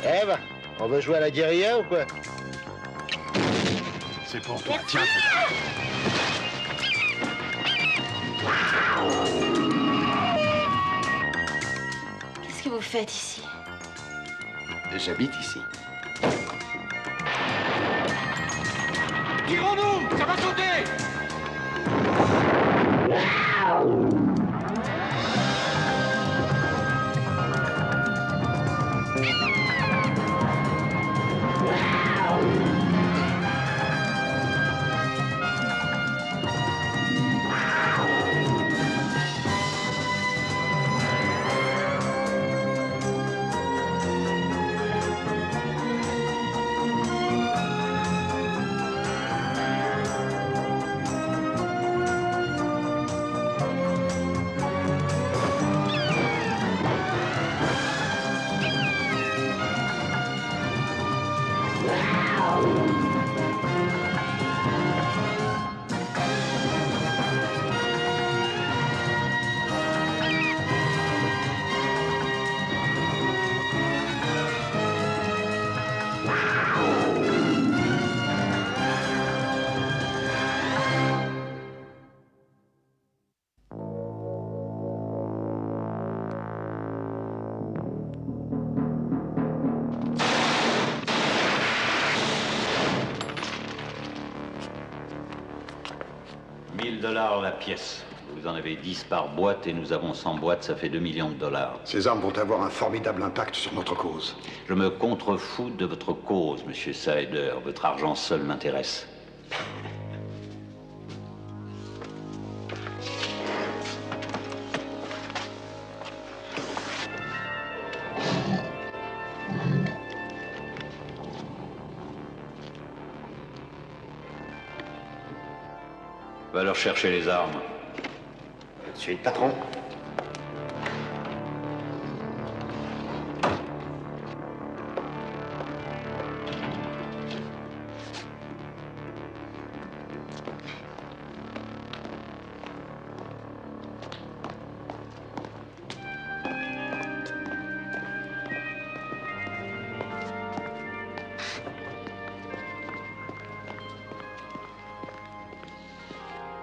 Ève, on veut jouer à la guérilla ou quoi? C'est pour toi, tiens. Qu'est-ce que vous faites ici? J'habite ici. Tirons-nous! Ça va sauter! $1000 la pièce. Vous en avez 10 par boîte et nous avons 100 boîtes, ça fait $2 millions. Ces armes vont avoir un formidable impact sur notre cause. Je me contrefous de votre cause, monsieur Sider. Votre argent seul m'intéresse. Va leur chercher les armes. Tout de suite, patron.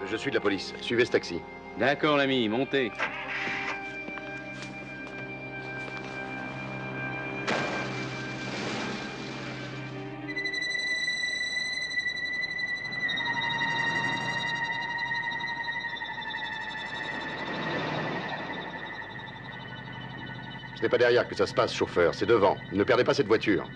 Je suis de la police. Suivez ce taxi. D'accord, l'ami, montez. Ce n'est pas derrière que ça se passe, chauffeur. C'est devant. Ne perdez pas cette voiture.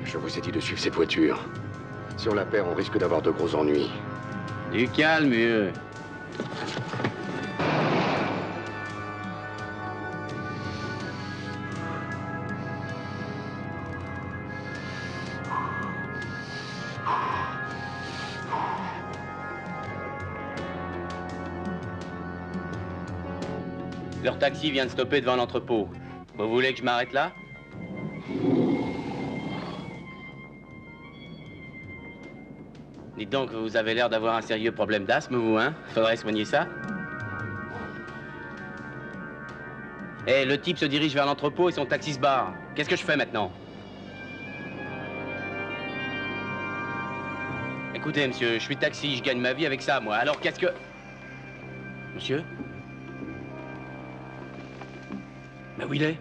Je vous ai dit de suivre cette voiture. Si on la perd, on risque d'avoir de gros ennuis. Du calme, mieux. Leur taxi vient de stopper devant l'entrepôt. Vous voulez que je m'arrête là? Dites donc, vous avez l'air d'avoir un sérieux problème d'asthme, vous, hein? Faudrait soigner ça. Eh, le type se dirige vers l'entrepôt et son taxi se barre. Qu'est-ce que je fais maintenant? Écoutez, monsieur, je suis taxi, je gagne ma vie avec ça, moi. Alors qu'est-ce que... Monsieur? Mais où il est?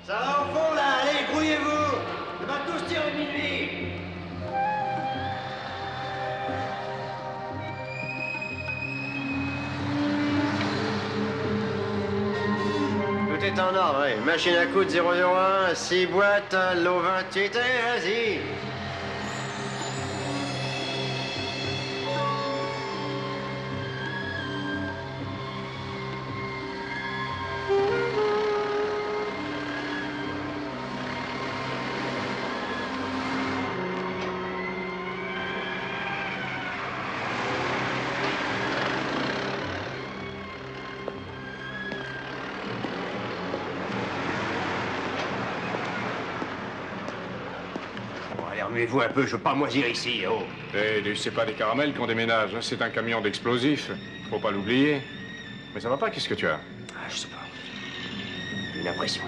Ça va au fond, là! Allez, grouillez-vous! On va tous tirer minuit! est en ordre, oui. Machine à coudre 001, 6 boîtes, lot 28, allez, vas-y. Remuez-vous un peu, je veux pas moisir ici, oh. Eh, c'est pas des caramels qu'on déménage, hein, c'est un camion d'explosifs. Faut pas l'oublier. Mais ça va pas, qu'est-ce que tu as? Ah, je sais pas. Une impression.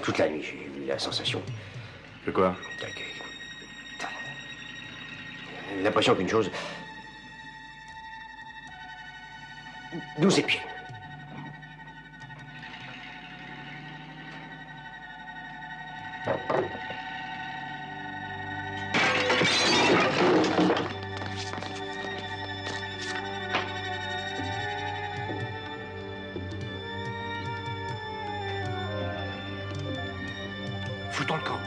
Toute la nuit, j'ai eu la sensation. De quoi? L'impression qu'une chose nous épiait. Foutons le camp.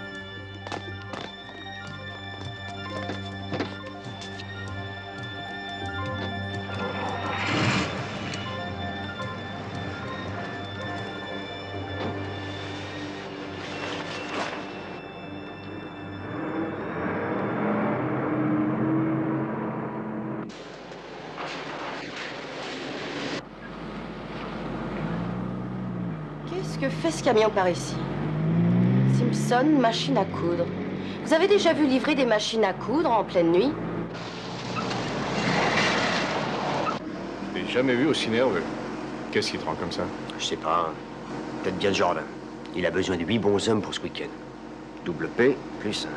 Qu'est-ce que fait ce camion par ici? Simpson, machine à coudre. Vous avez déjà vu livrer des machines à coudre en pleine nuit? Je l'ai jamais vu aussi nerveux. Qu'est-ce qui te rend comme ça? Je sais pas. Peut-être bien Jordan. Il a besoin de 8 bons hommes pour ce week-end. Double P, plus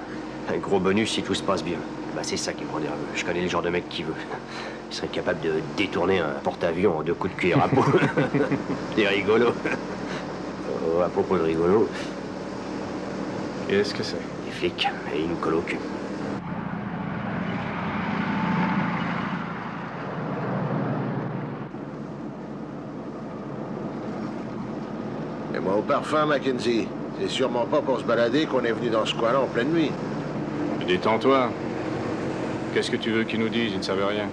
un gros bonus si tout se passe bien. Bah, c'est ça qui me rend nerveux. Je connais le genre de mec qui veut. Il serait capable de détourner un porte-avions en 2 coups de cuillère à peau. C'est rigolo. Oh, à propos de rigolo, Qu'est-ce que c'est? les flics, et ils nous collent au cul. Et moi au parfum, Mackenzie. C'est sûrement pas pour se balader qu'on est venu dans ce coin-là en pleine nuit. Détends-toi. Qu'est-ce que tu veux qu'ils nous disent? Ils ne savent rien.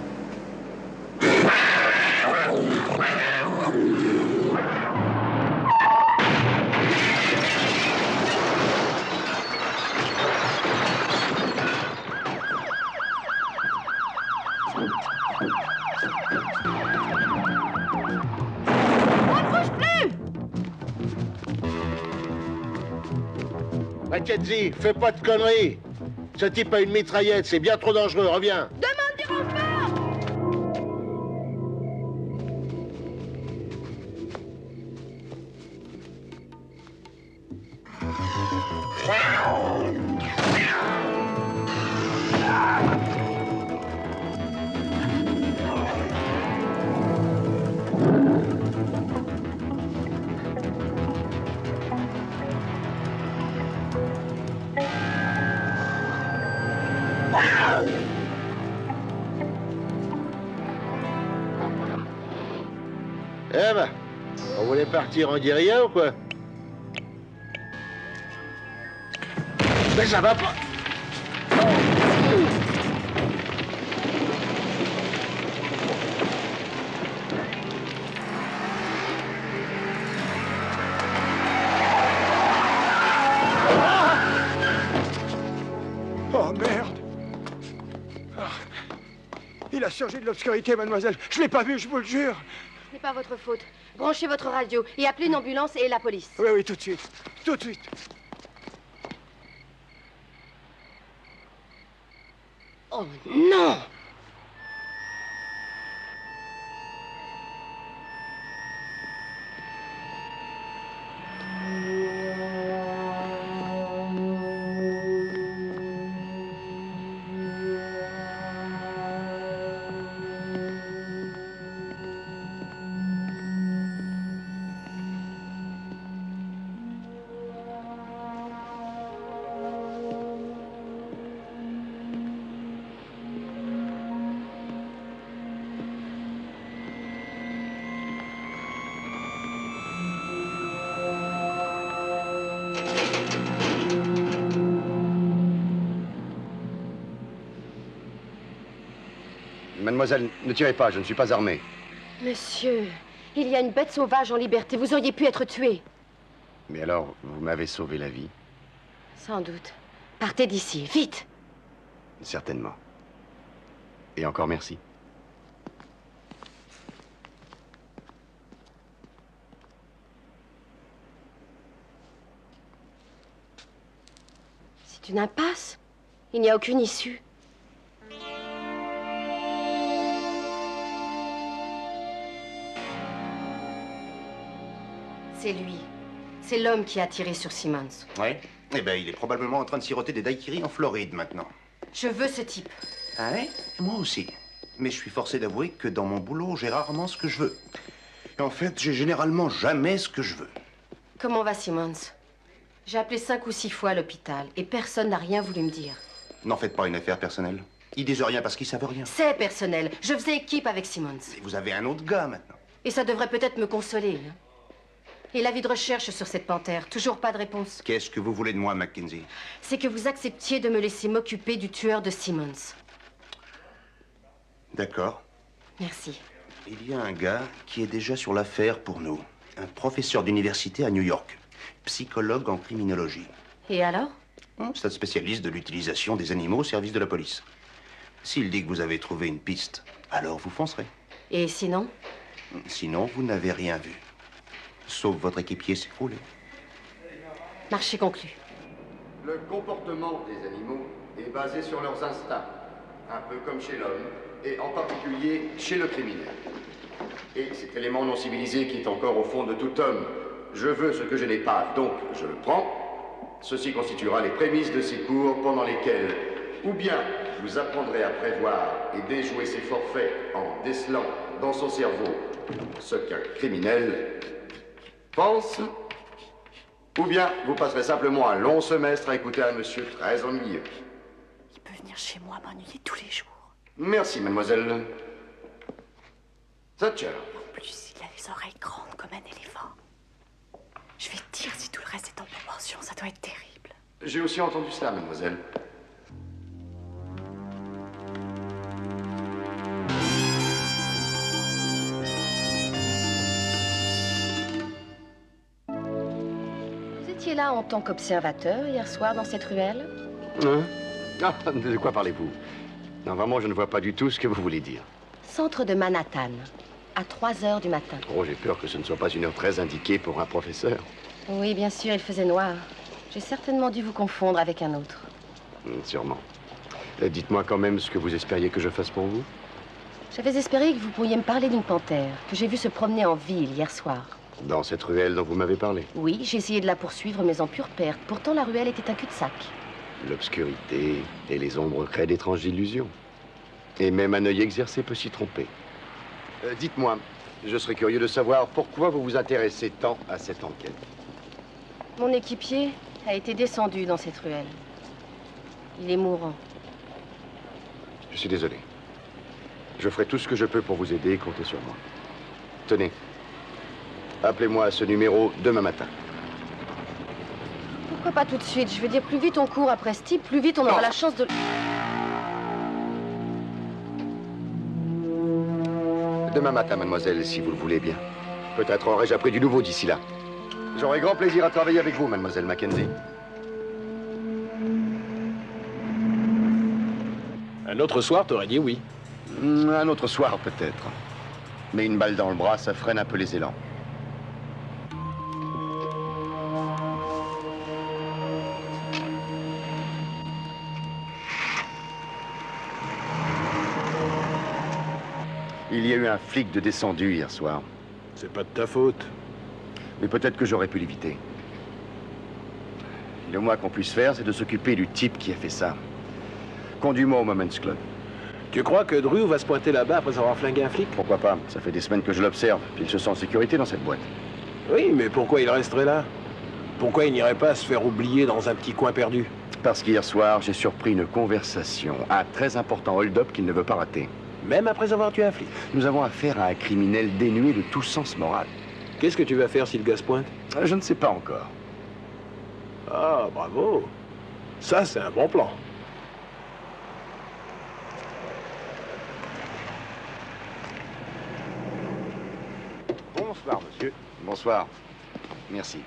Mackenzie, fais pas de conneries. Ce type a une mitraillette, c'est bien trop dangereux, reviens. Demande des renforts! Eh ben, on voulait partir en guérilla ou quoi? Mais ça va pas. Oh merde! Ah. Il a surgi de l'obscurité, mademoiselle. Je l'ai pas vu, je vous le jure. Ce n'est pas votre faute. Branchez votre radio et appelez une ambulance et la police. Oui, oui, tout de suite. Tout de suite. Oh non! Mademoiselle, ne tirez pas, je ne suis pas armé. Monsieur, il y a une bête sauvage en liberté. Vous auriez pu être tué. Mais alors, vous m'avez sauvé la vie? Sans doute. Partez d'ici, vite. Certainement. Et encore merci. C'est une impasse. Il n'y a aucune issue. C'est lui. C'est l'homme qui a tiré sur Simmons. Ouais. Eh ben, il est probablement en train de siroter des daiquiris en Floride maintenant. Je veux ce type. Ah ouais? Moi aussi. Mais je suis forcé d'avouer que dans mon boulot, j'ai rarement ce que je veux. Et en fait, j'ai généralement jamais ce que je veux. Comment va Simmons? J'ai appelé 5 ou 6 fois à l'hôpital et personne n'a rien voulu me dire. N'en faites pas une affaire personnelle. Ils disent rien parce qu'ils savent rien. C'est personnel. Je faisais équipe avec Simmons. Et vous avez un autre gars maintenant. Et ça devrait peut-être me consoler. Hein. Et l'avis de recherche sur cette panthère, toujours pas de réponse. Qu'est-ce que vous voulez de moi, Mackenzie? C'est que vous acceptiez de me laisser m'occuper du tueur de Simmons. D'accord. Merci. Il y a un gars qui est déjà sur l'affaire pour nous. Un professeur d'université à New York. Psychologue en criminologie. Et alors? C'est un spécialiste de l'utilisation des animaux au service de la police. S'il dit que vous avez trouvé une piste, alors vous foncerez. Et sinon? Sinon, vous n'avez rien vu. Sauf votre équipier s'est écroulé. Marché conclu. Le comportement des animaux est basé sur leurs instincts, un peu comme chez l'homme, et en particulier chez le criminel. Et cet élément non civilisé qui est encore au fond de tout homme, je veux ce que je n'ai pas, donc je le prends. Ceci constituera les prémices de ces cours pendant lesquels, ou bien vous apprendrez à prévoir et déjouer ses forfaits en décelant dans son cerveau ce qu'un criminel pense, ou bien vous passerez simplement un long semestre à écouter un monsieur très ennuyeux. Il peut venir chez moi m'ennuyer tous les jours. Merci, mademoiselle. Thatcher. En plus, il a les oreilles grandes comme un éléphant. Je vais te dire si tout le reste est en proportion, ça doit être terrible. J'ai aussi entendu cela, mademoiselle. Vous étiez là en tant qu'observateur hier soir dans cette ruelle? Hein? Ah, de quoi parlez-vous? Non, vraiment, je ne vois pas du tout ce que vous voulez dire. Centre de Manhattan, à 3 heures du matin. Oh, j'ai peur que ce ne soit pas une heure très indiquée pour un professeur. Oui, bien sûr, il faisait noir. J'ai certainement dû vous confondre avec un autre. Sûrement. Dites-moi quand même ce que vous espériez que je fasse pour vous. J'avais espéré que vous pourriez me parler d'une panthère que j'ai vue se promener en ville hier soir. Dans cette ruelle dont vous m'avez parlé. Oui, j'ai essayé de la poursuivre, mais en pure perte. Pourtant, la ruelle était un cul-de-sac. L'obscurité et les ombres créent d'étranges illusions. Et même un œil exercé peut s'y tromper. Dites-moi, je serais curieux de savoir pourquoi vous vous intéressez tant à cette enquête. Mon équipier a été descendu dans cette ruelle. Il est mourant. Je suis désolé. Je ferai tout ce que je peux pour vous aider et comptez sur moi. Tenez. Appelez-moi à ce numéro demain matin. Pourquoi pas tout de suite? Je veux dire, plus vite on court après ce type, plus vite on aura la chance de... Demain matin, mademoiselle, si vous le voulez bien. Peut-être aurai-je appris du nouveau d'ici là. J'aurai grand plaisir à travailler avec vous, mademoiselle Mackenzie. Un autre soir, t'aurais dit oui. Un autre soir, peut-être. Mais une balle dans le bras, ça freine un peu les élans. Il y a eu un flic de descendu hier soir. C'est pas de ta faute. Mais peut-être que j'aurais pu l'éviter. Le moins qu'on puisse faire, c'est de s'occuper du type qui a fait ça. Conduis-moi au Moments Club. Tu crois que Drew va se pointer là-bas après avoir flingué un flic? Pourquoi pas? Ça fait des semaines que je l'observe. Puis il se sent en sécurité dans cette boîte. Oui, mais pourquoi il resterait là? Pourquoi il n'irait pas se faire oublier dans un petit coin perdu? Parce qu'hier soir, j'ai surpris une conversation, un très important hold-up qu'il ne veut pas rater. Même après avoir tué un flic? Nous avons affaire à un criminel dénué de tout sens moral. Qu'est-ce que tu vas faire si le gars se pointe? Je ne sais pas encore. Ah, bravo. Ça, c'est un bon plan. Bonsoir, monsieur. Bonsoir. Merci.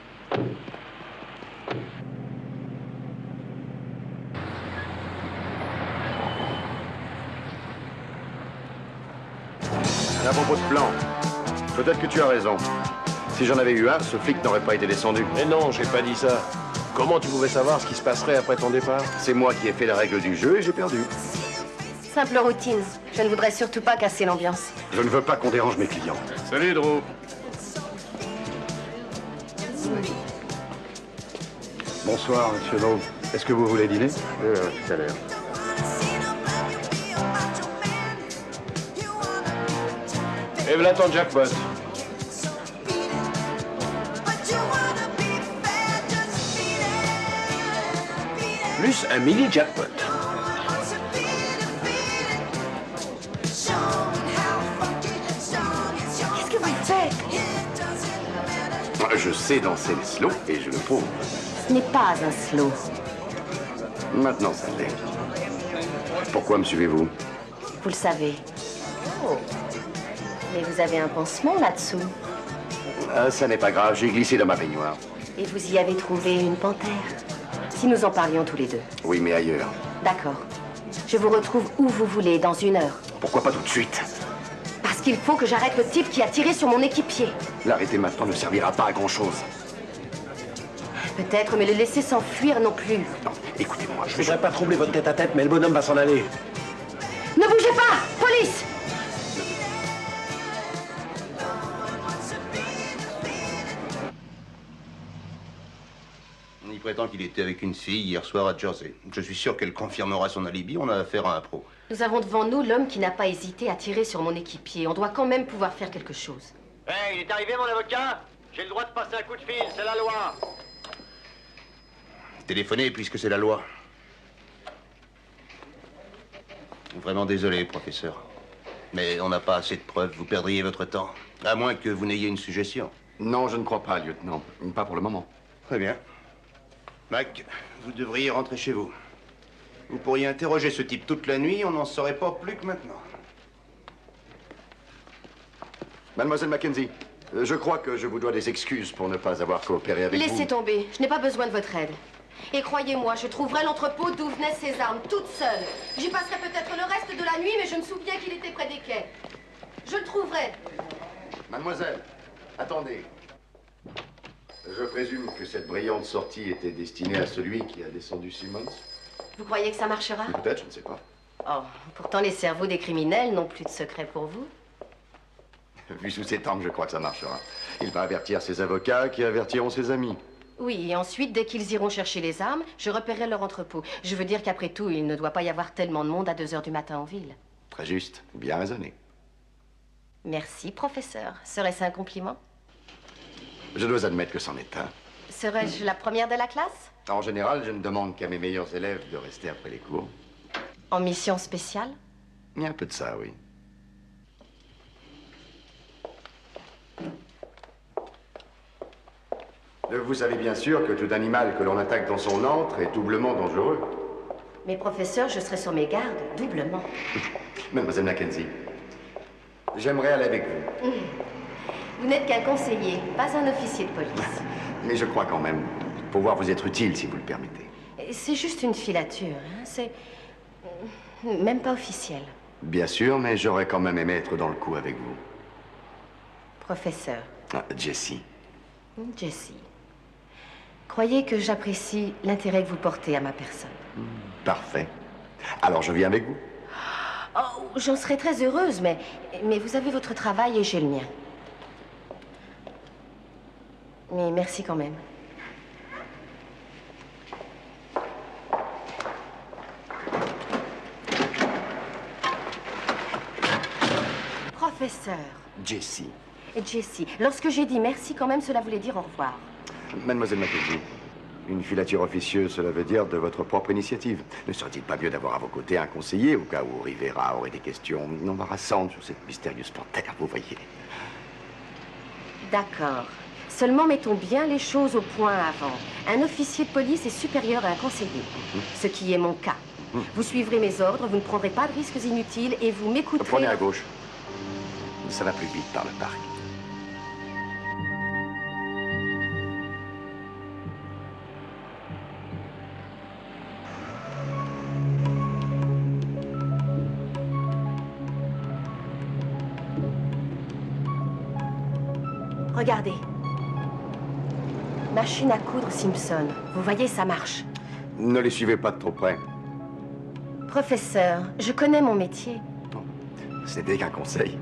À propos de plan, peut-être que tu as raison. Si j'en avais eu un, ce flic n'aurait pas été descendu. Mais non, j'ai pas dit ça. Comment tu pouvais savoir ce qui se passerait après ton départ? C'est moi qui ai fait la règle du jeu et j'ai perdu. Simple routine. Je ne voudrais surtout pas casser l'ambiance. Je ne veux pas qu'on dérange mes clients. Salut, Drew. Bonsoir, monsieur Lowe. Est-ce que vous voulez dîner? Tout à l'heure. Et voilà ton jackpot. Plus un mini jackpot. Qu'est-ce que vous faites? Je sais danser le slow et je le prouve. Ce n'est pas un slow. Maintenant, ça l'est. Pourquoi me suivez-vous? Vous le savez. Mais vous avez un pansement là-dessous. Ça n'est pas grave, j'ai glissé dans ma baignoire. Et vous y avez trouvé une panthère. Si nous en parlions tous les deux. Oui, mais ailleurs. D'accord. Je vous retrouve où vous voulez, dans 1 heure. Pourquoi pas tout de suite? Parce qu'il faut que j'arrête le type qui a tiré sur mon équipier. L'arrêter maintenant ne servira pas à grand-chose. Peut-être, mais le laisser s'enfuir non plus. Non, écoutez-moi, Je voudrais pas troubler votre tête-à-tête, mais le bonhomme va s'en aller. Ne bougez pas! Police! Il prétend qu'il était avec une fille hier soir à Jersey. Je suis sûr qu'elle confirmera son alibi. On a affaire à un pro. Nous avons devant nous l'homme qui n'a pas hésité à tirer sur mon équipier. On doit quand même pouvoir faire quelque chose. Hey, il est arrivé, mon avocat? J'ai le droit de passer un coup de fil, c'est la loi. Téléphonez puisque c'est la loi. Vraiment désolé, professeur. Mais on n'a pas assez de preuves. Vous perdriez votre temps. À moins que vous n'ayez une suggestion. Non, je ne crois pas, lieutenant. Pas pour le moment. Très bien. Mac, vous devriez rentrer chez vous. Vous pourriez interroger ce type toute la nuit, on n'en saurait pas plus que maintenant. Mademoiselle Mackenzie, je crois que je vous dois des excuses pour ne pas avoir coopéré avec vous. Laissez tomber. Je n'ai pas besoin de votre aide. Et croyez-moi, je trouverai l'entrepôt d'où venaient ces armes, toute seule. J'y passerai peut-être le reste de la nuit, mais je me souviens qu'il était près des quais. Je le trouverai. Mademoiselle, attendez. Je présume que cette brillante sortie était destinée à celui qui a descendu Simmons. Vous croyez que ça marchera? Peut-être, je ne sais pas. Oh, pourtant les cerveaux des criminels n'ont plus de secret pour vous. Vu sous cet angle, je crois que ça marchera. Il va avertir ses avocats qui avertiront ses amis. Oui, et ensuite, dès qu'ils iront chercher les armes, je repérerai leur entrepôt. Je veux dire qu'après tout, il ne doit pas y avoir tellement de monde à 2 heures du matin en ville. Très juste, bien raisonné. Merci, professeur. Serait-ce un compliment? Je dois admettre que c'en est un. Serais-je la première de la classe? En général, je ne demande qu'à mes meilleurs élèves de rester après les cours. En mission spéciale? Il y a un peu de ça, oui. Vous savez bien sûr que tout animal que l'on attaque dans son antre est doublement dangereux. Mais professeur, je serai sur mes gardes, doublement. Mademoiselle Mackenzie, j'aimerais aller avec vous. Vous n'êtes qu'un conseiller, pas un officier de police. Mais je crois quand même pouvoir vous être utile, si vous le permettez. C'est juste une filature, hein. C'est même pas officiel. Bien sûr, mais j'aurais quand même aimé être dans le coup avec vous. Professeur. Ah, Jessie. Jessie. Croyez que j'apprécie l'intérêt que vous portez à ma personne. Parfait. Alors je viens avec vous. Oh, j'en serais très heureuse, mais vous avez votre travail et j'ai le mien. Mais merci quand même. Professeur. Jessie. Jessie, lorsque j'ai dit merci quand même, cela voulait dire au revoir. Mademoiselle Mackenzie, une filature officieuse, cela veut dire de votre propre initiative. Ne serait-il pas mieux d'avoir à vos côtés un conseiller au cas où Rivera aurait des questions embarrassantes sur cette mystérieuse panthère, vous voyez? D'accord. Seulement mettons bien les choses au point avant. Un officier de police est supérieur à un conseiller, ce qui est mon cas. Vous suivrez mes ordres, vous ne prendrez pas de risques inutiles et vous m'écouterez... Prenez à gauche. Ça va plus vite par le parc. Regardez. Machine à coudre Simpson. Vous voyez, ça marche. Ne les suivez pas de trop près. Professeur, je connais mon métier. Ce n'était qu'un conseil.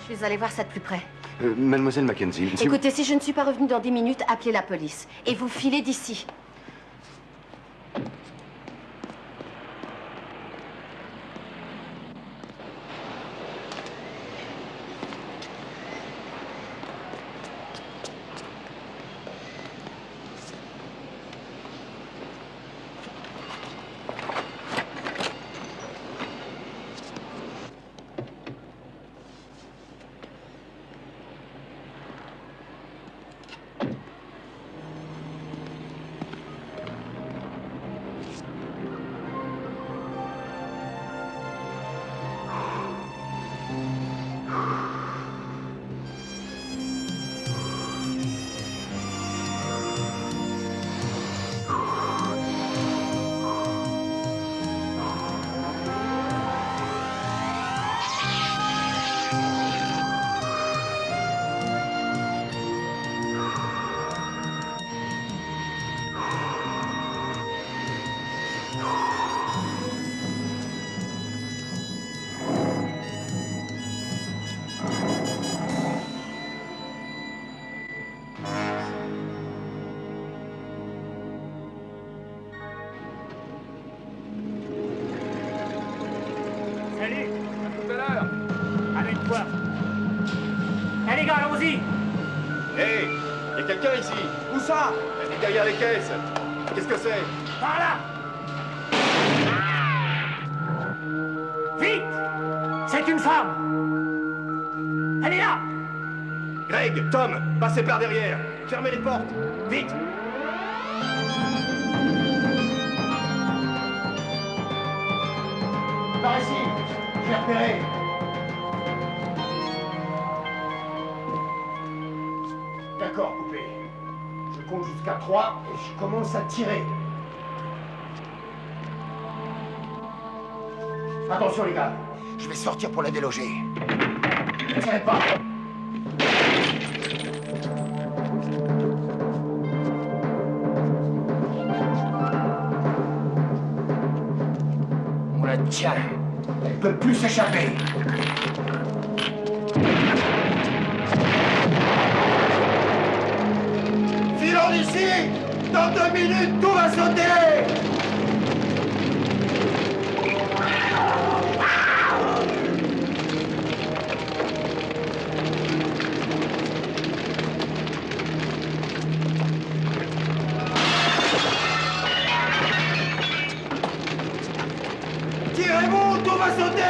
Je suis allée voir ça de plus près. Mademoiselle Mackenzie, si Écoutez, si je ne suis pas revenue dans 10 minutes, appelez la police. Et vous filez d'ici. Salut, à tout à l'heure. Avec toi. Allez les gars, allons-y. Hé, y a quelqu'un ici. Où ça? Elle est derrière les caisses. Qu'est-ce que c'est? Par là. Vite. C'est une femme. Elle est là. Greg, Tom, passez par derrière. Fermez les portes. Vite. Par ici. Je l'ai repéré. D'accord, coupé. Je compte jusqu'à 3 et je commence à tirer. Attention les gars, je vais sortir pour la déloger. Ne tirez pas. On la tient. Elle peut plus s'échapper. Filons d'ici. Dans 2 minutes, tout va sauter. Tirez-vous, tout va sauter.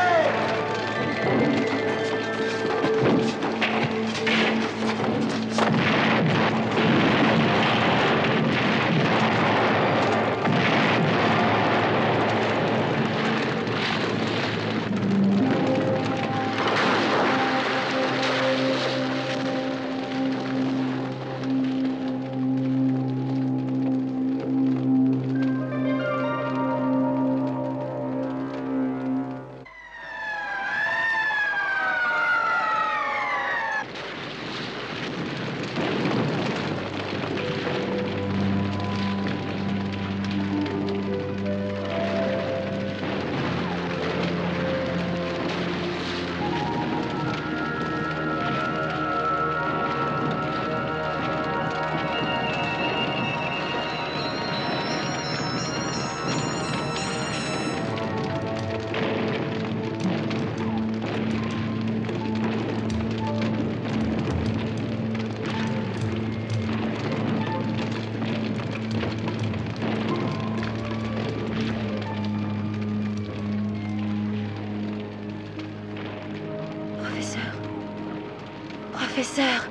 Professeur.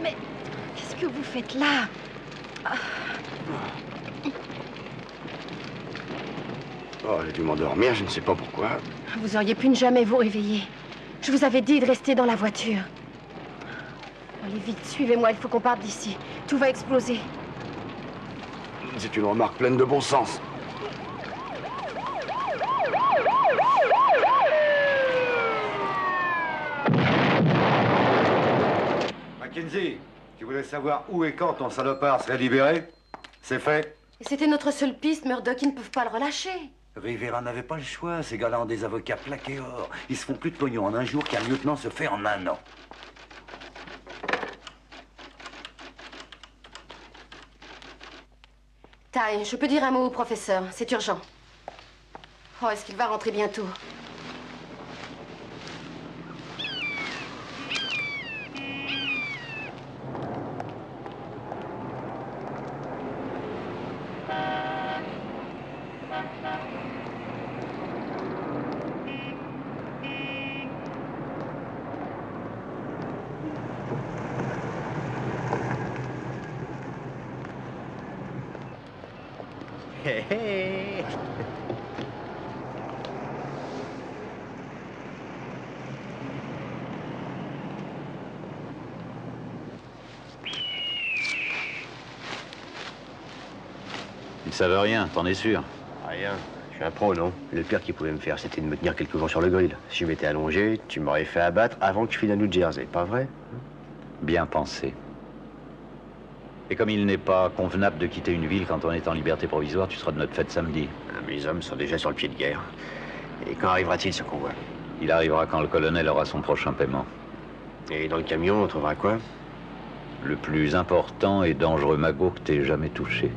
Mais qu'est-ce que vous faites là? Oh, j'ai dû m'endormir, je ne sais pas pourquoi. Vous auriez pu ne jamais vous réveiller. Je vous avais dit de rester dans la voiture. Allez vite, suivez-moi, il faut qu'on parte d'ici. Tout va exploser. C'est une remarque pleine de bon sens. Mackenzie, tu voulais savoir où et quand ton salopard serait libéré? C'est fait. Et c'était notre seule piste, Murdoch, ils ne peuvent pas le relâcher. Rivera n'avait pas le choix. Ces gars-là ont des avocats plaqués or. Ils se font plus de pognon en un jour qu'un lieutenant se fait en un an. Ty, je peux dire un mot au professeur, c'est urgent. Oh, est-ce qu'il va rentrer bientôt? Hé hé. Ils savent rien, t'en es sûr? Rien. Je suis un pro, non? Le pire qu'ils pouvaient me faire, c'était de me tenir quelques jours sur le grill. Si je m'étais allongé, tu m'aurais fait abattre avant que je file à New Jersey, pas vrai? Bien pensé. Et comme il n'est pas convenable de quitter une ville quand on est en liberté provisoire, tu seras de notre fête samedi. Mes hommes sont déjà sur le pied de guerre. Et quand arrivera-t-il ce convoi? Il arrivera quand le colonel aura son prochain paiement. Et dans le camion, on trouvera quoi? Le plus important et dangereux magot que t'aies jamais touché.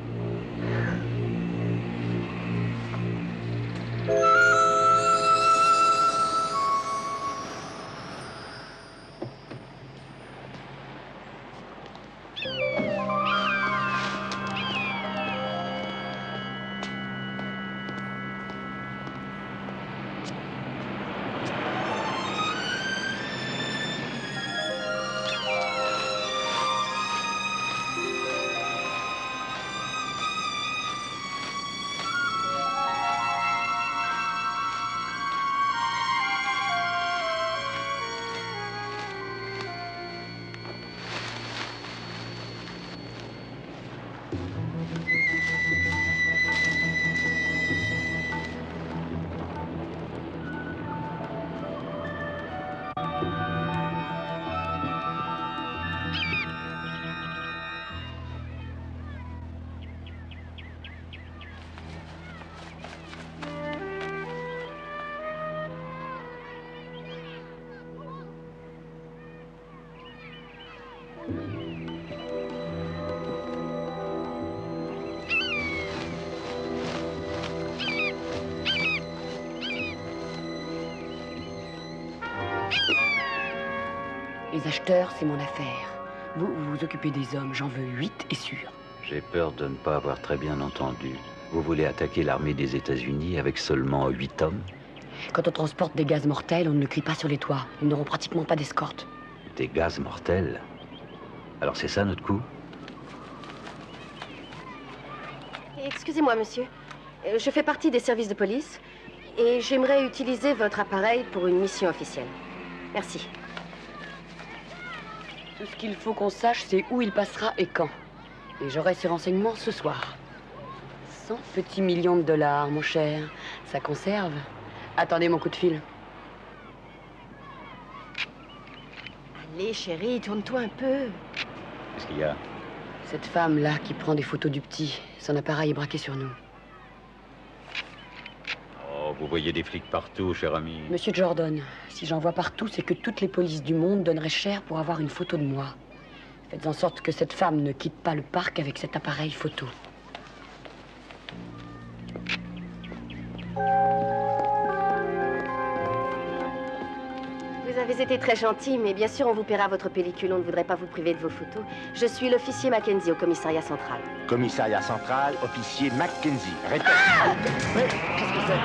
Les acheteurs, c'est mon affaire. Vous vous occupez des hommes, j'en veux 8 et sûr. J'ai peur de ne pas avoir très bien entendu. Vous voulez attaquer l'armée des États-Unis avec seulement 8 hommes? Quand on transporte des gaz mortels, on ne crie pas sur les toits. Ils n'auront pratiquement pas d'escorte. Des gaz mortels? Alors c'est ça notre coup? Excusez-moi, monsieur. Je fais partie des services de police et j'aimerais utiliser votre appareil pour une mission officielle. Merci. Tout ce qu'il faut qu'on sache, c'est où il passera et quand. Et j'aurai ces renseignements ce soir. 100 petits millions de dollars, mon cher. Ça conserve. Attendez mon coup de fil. Allez, chérie, tourne-toi un peu. Qu'est-ce qu'il y a? Cette femme-là qui prend des photos du petit, son appareil est braqué sur nous. Oh, vous voyez des flics partout, cher ami. Monsieur Jordan, si j'en vois partout, c'est que toutes les polices du monde donneraient cher pour avoir une photo de moi. Faites en sorte que cette femme ne quitte pas le parc avec cet appareil photo. Vous avez été très gentil, mais bien sûr, on vous paiera votre pellicule. On ne voudrait pas vous priver de vos photos. Je suis l'officier Mackenzie au commissariat central. Commissariat central, officier Mackenzie. Répète. Mais qu'est-ce que c'est?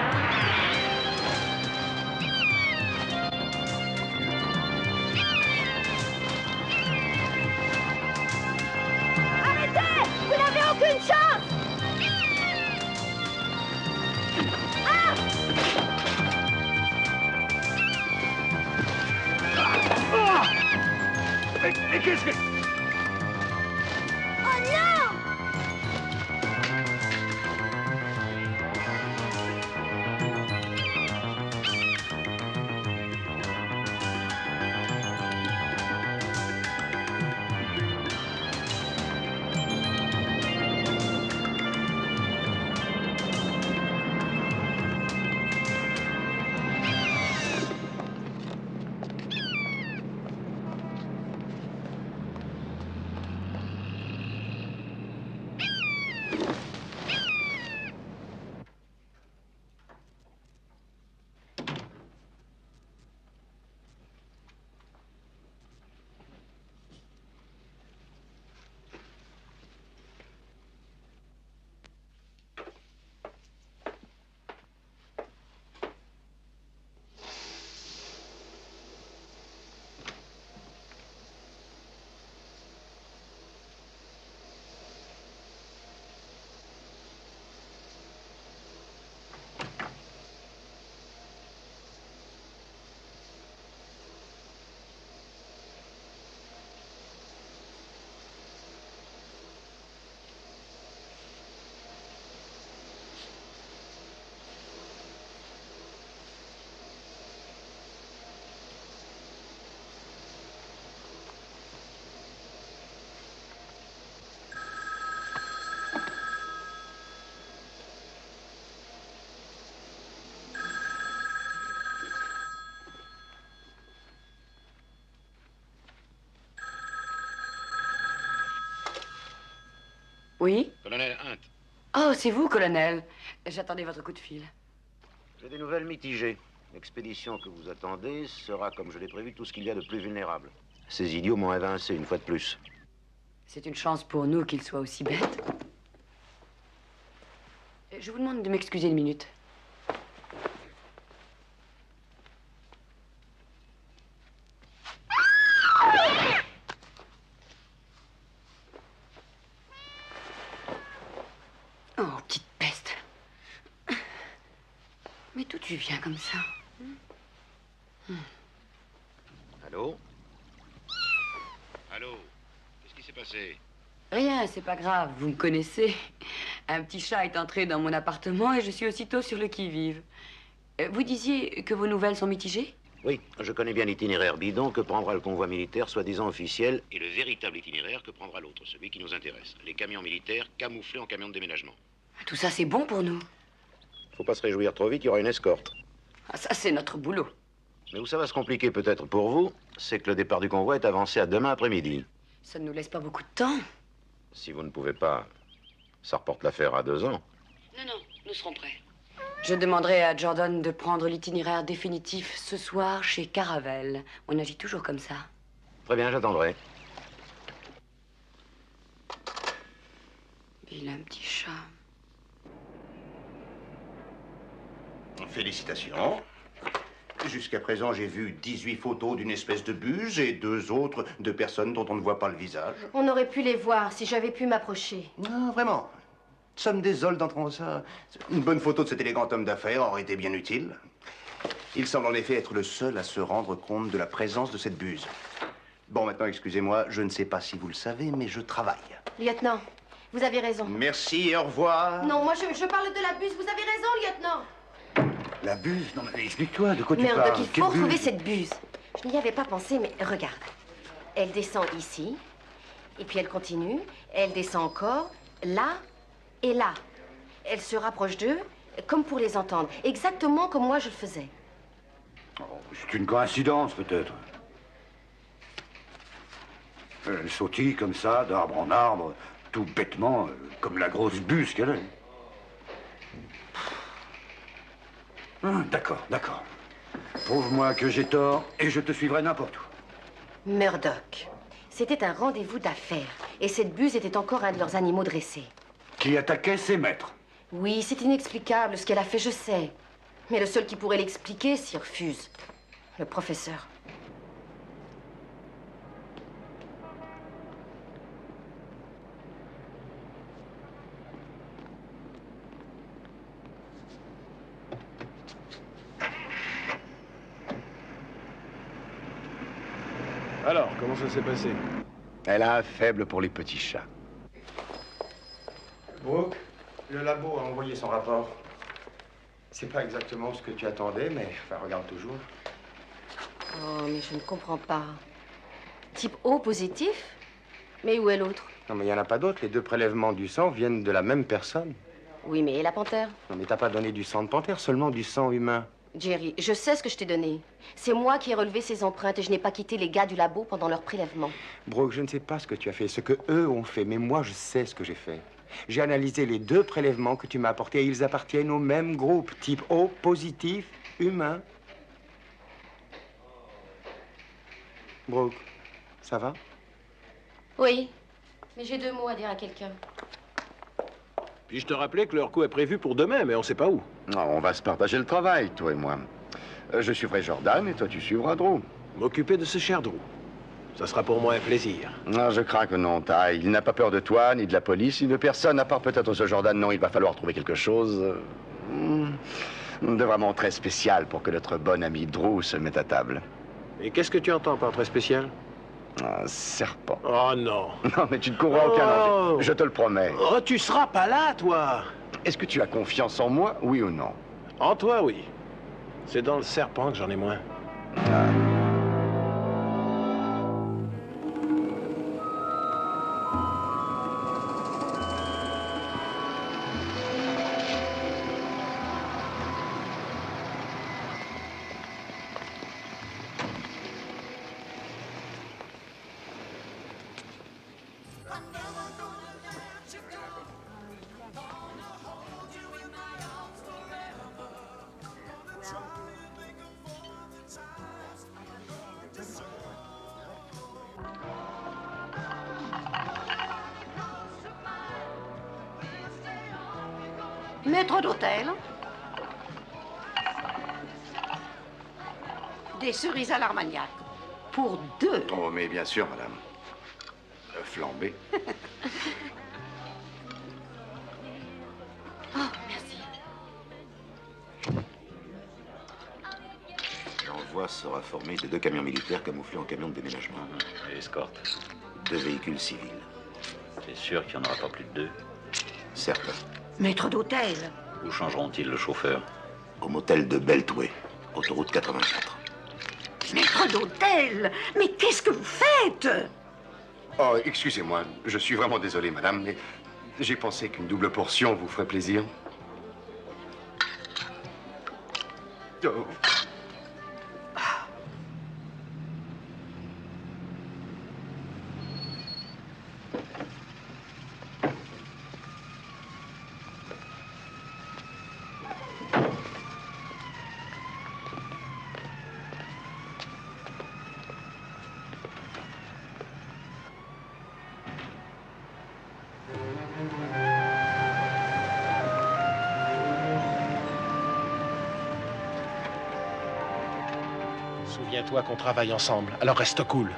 Arrêtez! Vous n'avez aucune chance! Ah! Mais qu'est-ce que... Oh non! Oui? Colonel Hunt. Oh, c'est vous, colonel. J'attendais votre coup de fil. J'ai des nouvelles mitigées. L'expédition que vous attendez sera, comme je l'ai prévu, tout ce qu'il y a de plus vulnérable. Ces idiots m'ont évincé une fois de plus. C'est une chance pour nous qu'ils soient aussi bêtes. Je vous demande de m'excuser une minute. Oh, petite peste. Mais d'où tu viens comme ça? Allô? Allô? Qu'est-ce qui s'est passé? Rien, c'est pas grave, vous me connaissez. Un petit chat est entré dans mon appartement et je suis aussitôt sur le qui-vive. Vous disiez que vos nouvelles sont mitigées? Oui, je connais bien l'itinéraire bidon que prendra le convoi militaire soi-disant officiel et le véritable itinéraire que prendra l'autre, celui qui nous intéresse. Les camions militaires camouflés en camions de déménagement. Tout ça, c'est bon pour nous. Faut pas se réjouir trop vite, il y aura une escorte. Ah, ça, c'est notre boulot. Mais où ça va se compliquer peut-être pour vous, c'est que le départ du convoi est avancé à demain après-midi. Ça ne nous laisse pas beaucoup de temps. Si vous ne pouvez pas, ça reporte l'affaire à 2 ans. Non, non, nous serons prêts. Je demanderai à Jordan de prendre l'itinéraire définitif ce soir chez Caravelle. On agit toujours comme ça. Très bien, j'attendrai. Vilain petit chat. Félicitations. Jusqu'à présent, j'ai vu 18 photos d'une espèce de buse et 2 autres de personnes dont on ne voit pas le visage. On aurait pu les voir si j'avais pu m'approcher. Non, vraiment. Ça me désole d'entendre ça. Une bonne photo de cet élégant homme d'affaires aurait été bien utile. Il semble en effet être le seul à se rendre compte de la présence de cette buse. Bon, maintenant, excusez-moi, je ne sais pas si vous le savez, mais je travaille. Lieutenant, vous avez raison. Merci et au revoir. Non, moi je parle de la buse. Vous avez raison, lieutenant. La buse? Non, mais explique-toi, de quoi tu Merde, parles? il faut retrouver cette buse. Je n'y avais pas pensé, mais regarde. Elle descend ici, et puis elle continue. Elle descend encore, là et là. Elle se rapproche d'eux, comme pour les entendre. Exactement comme moi je le faisais. Oh, c'est une coïncidence, peut-être. Elle sautille comme ça, d'arbre en arbre, tout bêtement, comme la grosse buse qu'elle est. Ah, d'accord, d'accord. Prouve-moi que j'ai tort et je te suivrai n'importe où. Murdoch. C'était un rendez-vous d'affaires. Et cette buse était encore un de leurs animaux dressés. Qui attaquait ses maîtres. Oui, c'est inexplicable ce qu'elle a fait, je sais. Mais le seul qui pourrait l'expliquer s'y refuse. Le professeur. Alors, comment ça s'est passé? Elle a un faible pour les petits chats. Brooke, le labo a envoyé son rapport. C'est pas exactement ce que tu attendais, mais enfin, regarde toujours. Oh, mais je ne comprends pas. Type O positif? Mais où est l'autre? Non, mais il n'y en a pas d'autre. Les 2 prélèvements du sang viennent de la même personne. Oui, mais et la panthère? Non, mais t'as pas donné du sang de panthère, seulement du sang humain. Jerry, je sais ce que je t'ai donné. C'est moi qui ai relevé ces empreintes et je n'ai pas quitté les gars du labo pendant leur prélèvement. Brooke, je ne sais pas ce que tu as fait, ce que eux ont fait, mais moi, je sais ce que j'ai fait. J'ai analysé les 2 prélèvements que tu m'as apportés et ils appartiennent au même groupe, type O positif, humain. Brooke, ça va? Oui, mais j'ai 2 mots à dire à quelqu'un. Puis je te rappelais que leur coup est prévu pour demain, mais on sait pas où. Non, on va se partager le travail, toi et moi. Je suivrai Jordan et toi tu suivras Drew. M'occuper de ce cher Drew. Ça sera pour moi un plaisir. Non, je crains que non, Ty. Il n'a pas peur de toi, ni de la police, ni de personne, à part peut-être ce Jordan. Non, il va falloir trouver quelque chose de vraiment très spécial pour que notre bon ami Drew se mette à table. Et qu'est-ce que tu entends par très spécial? Un serpent. Oh non. Non, mais tu ne courras aucun danger. Je te le promets. Oh, tu seras pas là, toi. Est-ce que tu as confiance en moi, oui ou non? En toi, oui. C'est dans le serpent que j'en ai moins. Maître d'hôtel. Des cerises à l'armagnac. Pour 2. Oh, mais bien sûr, madame. Flambé. Oh, merci. L'envoi sera formé de 2 camions militaires camouflés en camions de déménagement. Et escorte. 2 véhicules civils. T'es sûr qu'il n'y en aura pas plus de 2? Certes. Maître d'hôtel. Où changeront-ils le chauffeur? Au motel de Beltway, autoroute 84. Maître d'hôtel. Mais qu'est-ce que vous faites? Oh, excusez-moi. Je suis vraiment désolé, madame, mais j'ai pensé qu'une double portion vous ferait plaisir. Oh. Souviens-toi qu'on travaille ensemble, alors reste cool.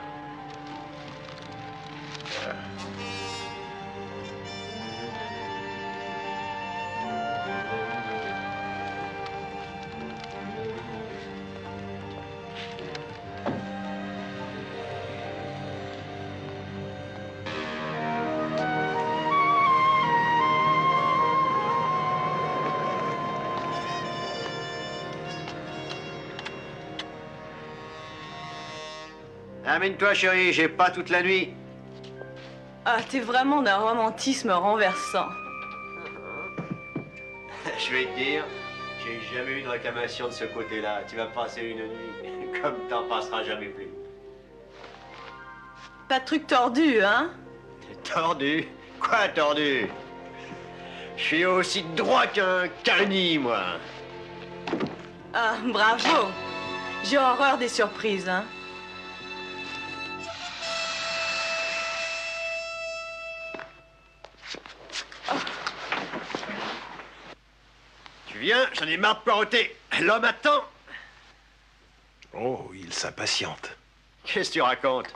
Amène-toi, chérie, j'ai pas toute la nuit. Ah, t'es vraiment d'un romantisme renversant. Je vais te dire, j'ai jamais eu de réclamation de ce côté-là. Tu vas passer une nuit comme t'en passeras jamais plus. Pas de truc tordu, hein? Tordu? Quoi tordu? Je suis aussi droit qu'un nid, moi. Ah, bravo. J'ai horreur des surprises, hein? Tu viens? J'en ai marre de poireauter. L'homme attend. Oh, il s'impatiente. Qu'est-ce que tu racontes?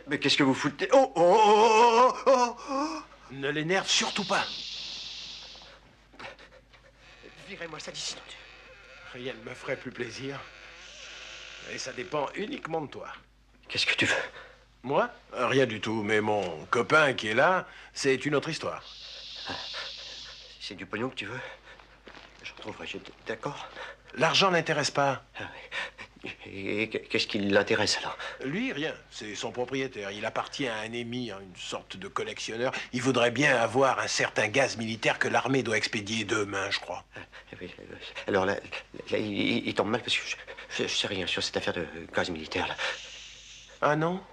Mais qu'est-ce que vous foutez? Oh, oh, oh, oh, oh, oh. Ne l'énerve surtout pas. Virez-moi ça d'ici. Rien ne me ferait plus plaisir. Et ça dépend uniquement de toi. Qu'est-ce que tu veux? Moi? Rien du tout, mais mon copain qui est là, c'est une autre histoire. C'est du pognon que tu veux? J'en trouverai, d'accord? L'argent n'intéresse pas. Et qu'est-ce qui l'intéresse alors? Lui, rien. C'est son propriétaire. Il appartient à un émir, une sorte de collectionneur. Il voudrait bien avoir un certain gaz militaire que l'armée doit expédier demain, je crois. Alors là, il tombe mal parce que je sais rien sur cette affaire de gaz militaire, là. Ah non?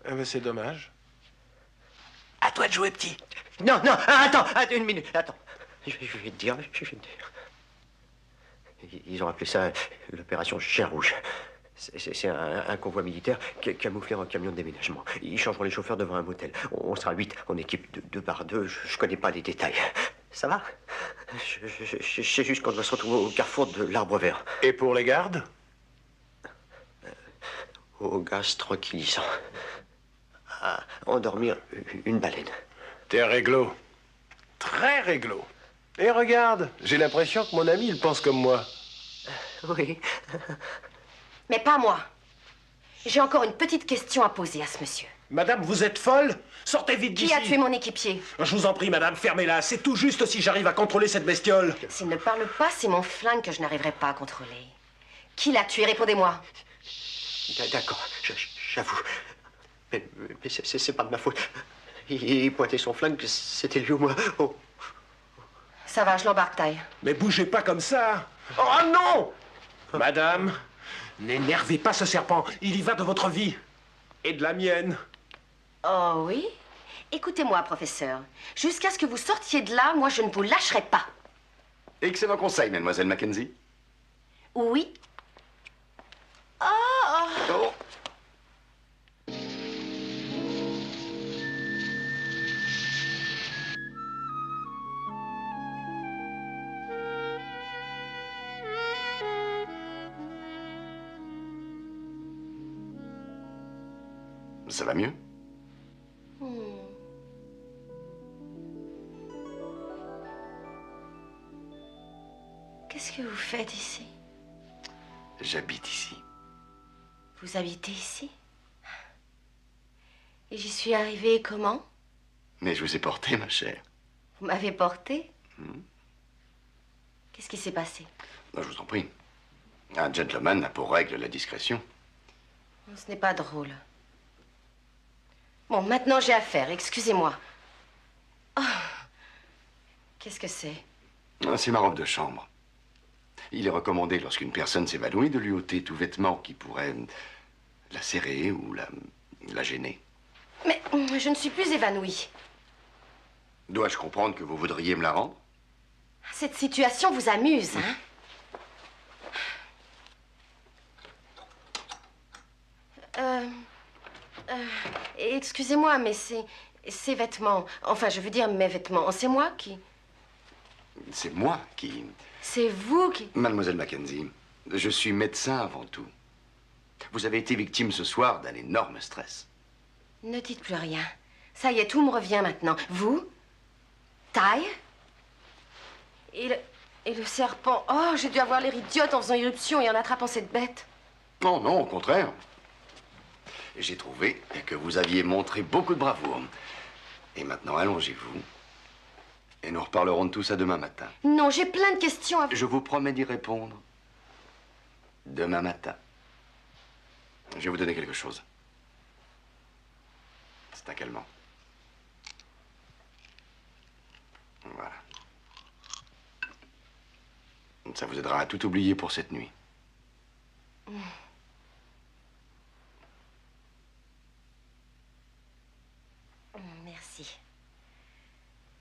Eh ben, c'est dommage. À toi de jouer, petit. Non, non, attends, une minute, attends. Je vais te dire, Ils ont appelé ça l'opération Chien Rouge. C'est un convoi militaire camouflé en camion de déménagement. Ils changeront les chauffeurs devant un motel. On sera 8 en équipe de 2 par 2. Je connais pas les détails. Ça va? Je sais juste qu'on doit se retrouver au carrefour de l'Arbre Vert. Et pour les gardes? Au gaz tranquillisant. À endormir une baleine. T'es réglo. Très réglo. Et regarde, j'ai l'impression que mon ami, il pense comme moi. Oui. Mais pas moi. J'ai encore une petite question à poser à ce monsieur. Madame, vous êtes folle? Sortez vite d'ici. Qui a tué mon équipier? Je vous en prie, madame, fermez-la. C'est tout juste si j'arrive à contrôler cette bestiole. S'il ne parle pas, c'est mon flingue que je n'arriverai pas à contrôler. Qui l'a tué? Répondez-moi. D'accord, j'avoue. Mais c'est pas de ma faute. Il pointait son flingue, c'était lui ou moi. Oh. Ça va, je l'embarque, taille. Mais bougez pas comme ça. Oh non! Madame, n'énervez pas ce serpent. Il y va de votre vie. Et de la mienne. Oh oui? Écoutez-moi, professeur. Jusqu'à ce que vous sortiez de là, moi, je ne vous lâcherai pas. Excellent conseil, mademoiselle Mackenzie. Oui. Oh. Ça va mieux? Qu'est-ce que vous faites ici? J'habite ici. Vous habitez ici? Et j'y suis arrivée comment? Mais je vous ai porté, ma chère. Vous m'avez portée? Qu'est-ce qui s'est passé? Je vous en prie. Un gentleman a pour règle la discrétion. Ce n'est pas drôle. Bon, maintenant j'ai affaire, excusez-moi. Oh. Qu'est-ce que c'est? C'est ma robe de chambre. Il est recommandé, lorsqu'une personne s'évanouit, de lui ôter tout vêtement qui pourrait la serrer ou la gêner. Mais je ne suis plus évanouie. Dois-je comprendre que vous voudriez me la rendre? Cette situation vous amuse, hein? Excusez-moi, mais ces vêtements... Enfin, je veux dire mes vêtements, c'est moi qui... C'est moi qui... C'est vous qui... Mademoiselle Mackenzie, je suis médecin avant tout. Vous avez été victime ce soir d'un énorme stress. Ne dites plus rien. Ça y est, tout me revient maintenant. Vous, taille, et le serpent. Oh, j'ai dû avoir l'air idiote en faisant irruption et en attrapant cette bête. Non, non, au contraire. J'ai trouvé que vous aviez montré beaucoup de bravoure. Et maintenant, allongez-vous. Et nous reparlerons de tout ça demain matin. Non, j'ai plein de questions à vous. Je vous promets d'y répondre. Demain matin. Je vais vous donner quelque chose. C'est un calmant. Voilà. Ça vous aidera à tout oublier pour cette nuit. Merci.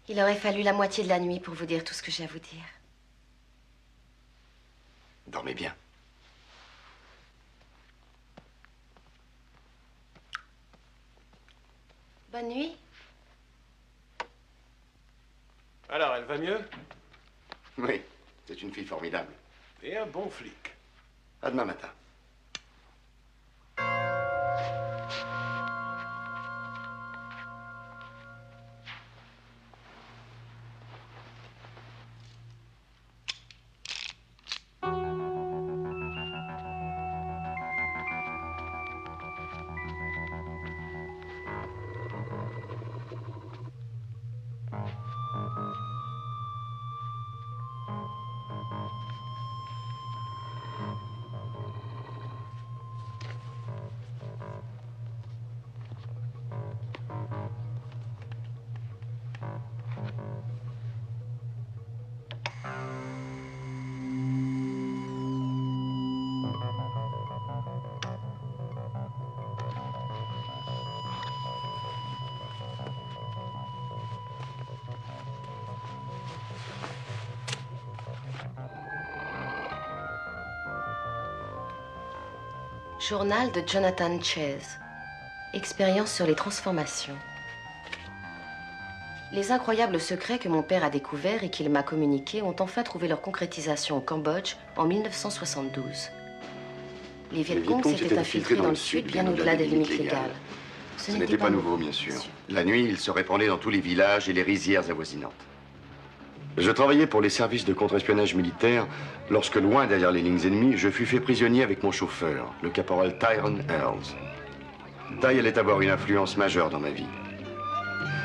Il aurait fallu la moitié de la nuit pour vous dire tout ce que j'ai à vous dire. Dormez bien. Bonne nuit. Alors, elle va mieux? Oui, c'est une fille formidable. Et un bon flic. À demain matin. Journal de Jonathan Chase. Expérience sur les transformations. Les incroyables secrets que mon père a découverts et qu'il m'a communiqués ont enfin trouvé leur concrétisation au Cambodge en 1972. Les Viet Cong s'étaient infiltrés dans le sud bien au-delà des limites légales. Ce n'était pas nouveau, bien sûr. La nuit, ils se répandaient dans tous les villages et les rizières avoisinantes. Je travaillais pour les services de contre-espionnage militaire lorsque, loin derrière les lignes ennemies, je fus fait prisonnier avec mon chauffeur, le caporal Tyrone Earls. Ty allait avoir une influence majeure dans ma vie.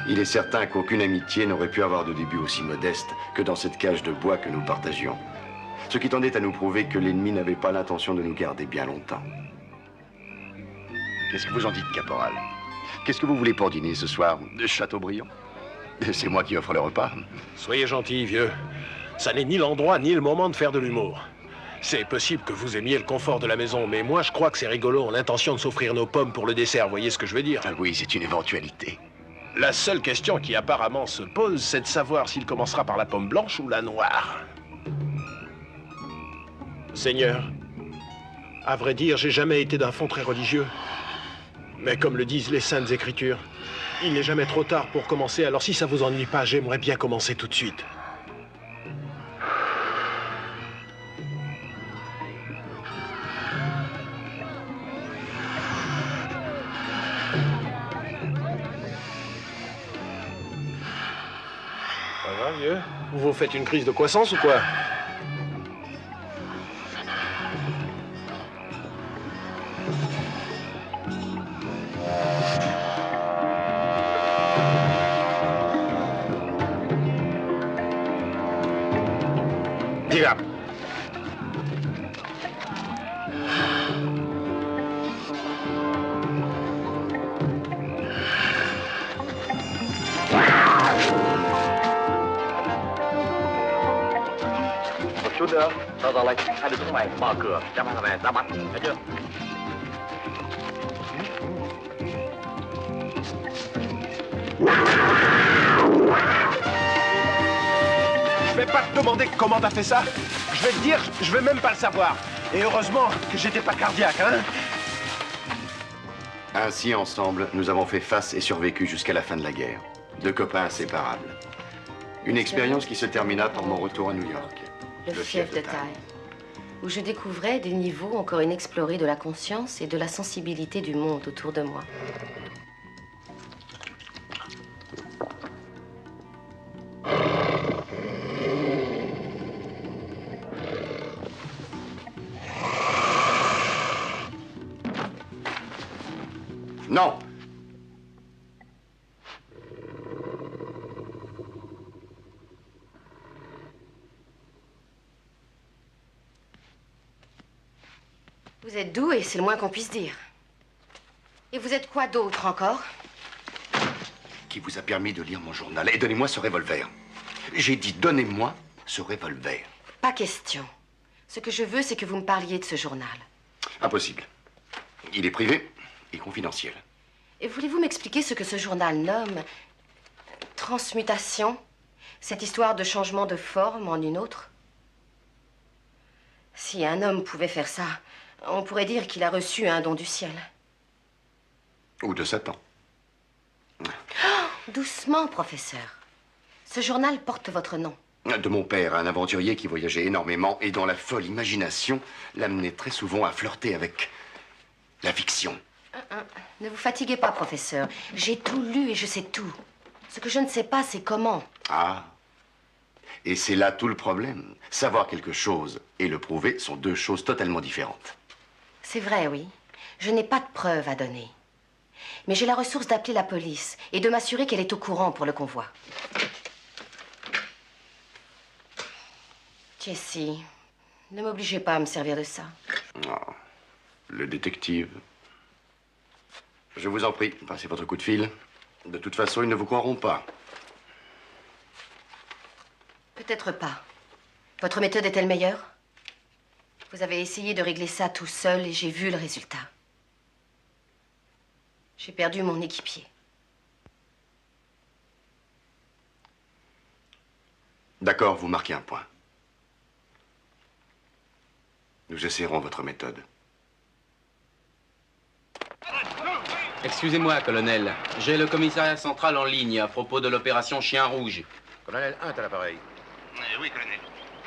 Il est certain qu'aucune amitié n'aurait pu avoir de début aussi modeste que dans cette cage de bois que nous partagions. Ce qui tendait à nous prouver que l'ennemi n'avait pas l'intention de nous garder bien longtemps. Qu'est-ce que vous en dites, caporal? Qu'est-ce que vous voulez pour dîner ce soir? De Châteaubriand? C'est moi qui offre le repas. Soyez gentil, vieux. Ça n'est ni l'endroit ni le moment de faire de l'humour. C'est possible que vous aimiez le confort de la maison, mais moi je crois que ces rigolos ont l'intention de s'offrir nos pommes pour le dessert, voyez ce que je veux dire? Ah oui, c'est une éventualité. La seule question qui apparemment se pose, c'est de savoir s'il commencera par la pomme blanche ou la noire. Seigneur, à vrai dire, j'ai jamais été d'un fond très religieux. Mais comme le disent les Saintes Écritures, il n'est jamais trop tard pour commencer, alors si ça vous ennuie pas, j'aimerais bien commencer tout de suite. Ça va, vieux? Vous vous faites une crise de croissance ou quoi? Diga. Một chút nữa, tao ra lệnh, hai đứa chúng mày mở cửa, đem thằng này ra bắn, thấy chưa? Je vais pas te demander comment t'as fait ça. Je vais te dire, je vais même pas le savoir. Et heureusement que j'étais pas cardiaque, hein. Ainsi, ensemble, nous avons fait face et survécu jusqu'à la fin de la guerre. Deux copains inséparables. Une expérience qui se termina par mon retour à New York. Le fief de Ty, où je découvrais des niveaux encore inexplorés de la conscience et de la sensibilité du monde autour de moi. Non! Vous êtes doux et c'est le moins qu'on puisse dire. Et vous êtes quoi d'autre encore? Qui vous a permis de lire mon journal? Et donnez-moi ce revolver. J'ai dit, donnez-moi ce revolver. Pas question. Ce que je veux, c'est que vous me parliez de ce journal. Impossible. Il est privé et confidentiel. Et voulez-vous m'expliquer ce que ce journal nomme transmutation? Cette histoire de changement de forme en une autre? Si un homme pouvait faire ça, on pourrait dire qu'il a reçu un don du ciel. Ou de Satan. Oh, doucement, professeur. Ce journal porte votre nom. De mon père, un aventurier qui voyageait énormément et dont la folle imagination l'amenait très souvent à flirter avec la fiction. Ne vous fatiguez pas, professeur. J'ai tout lu et je sais tout. Ce que je ne sais pas, c'est comment. Ah. Et c'est là tout le problème. Savoir quelque chose et le prouver sont deux choses totalement différentes. C'est vrai, oui. Je n'ai pas de preuves à donner. Mais j'ai la ressource d'appeler la police et de m'assurer qu'elle est au courant pour le convoi. Jessie, ne m'obligez pas à me servir de ça. Ah, le détective. Je vous en prie, passez votre coup de fil. De toute façon, ils ne vous croiront pas. Peut-être pas. Votre méthode est-elle meilleure? Vous avez essayé de régler ça tout seul et j'ai vu le résultat. J'ai perdu mon équipier. D'accord, vous marquez un point. Nous essaierons votre méthode. Excusez-moi, colonel. J'ai le commissariat central en ligne à propos de l'opération Chien Rouge. Colonel 1, t'as l'appareil. Oui, colonel.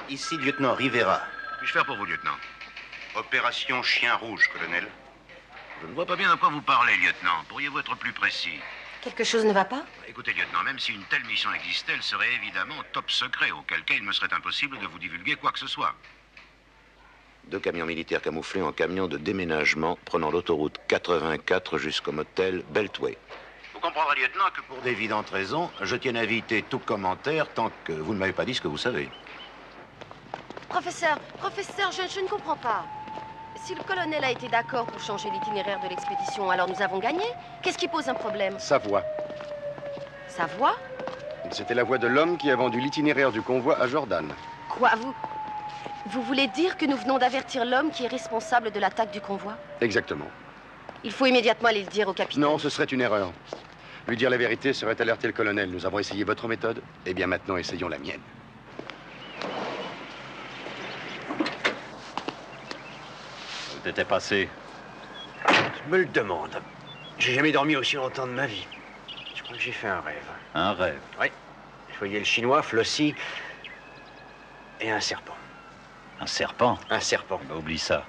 Ici, lieutenant Rivera. Puis-je faire pour vous, lieutenant? Opération Chien Rouge, colonel. Je ne vois pas bien de quoi vous parlez, lieutenant. Pourriez-vous être plus précis? Quelque chose ne va pas? Écoutez, lieutenant, même si une telle mission existait, elle serait évidemment top secret, auquel cas il me serait impossible de vous divulguer quoi que ce soit. 2 camions militaires camouflés en camions de déménagement prenant l'autoroute 84 jusqu'au motel Beltway. Vous comprendrez, lieutenant, que pour D'évidentes raisons, je tiens à éviter tout commentaire tant que vous ne m'avez pas dit ce que vous savez. Professeur, je ne comprends pas. Si le colonel a été d'accord pour changer l'itinéraire de l'expédition, alors nous avons gagné. Qu'est-ce qui pose un problème? Sa voix. Sa voix? C'était la voix de l'homme qui a vendu l'itinéraire du convoi à Jordan. Quoi, vous voulez dire que nous venons d'avertir l'homme qui est responsable de l'attaque du convoi? Exactement. Il faut immédiatement aller le dire au capitaine. Non, ce serait une erreur. Lui dire la vérité serait alerter le colonel. Nous avons essayé votre méthode. Eh bien, maintenant, essayons la mienne. Où t'étais passé? Je me le demande. J'ai jamais dormi aussi longtemps de ma vie. Je crois que j'ai fait un rêve. Un rêve? Oui. Je voyais le chinois, Flossie et un serpent. Un serpent? Un serpent. Bah, oublie ça.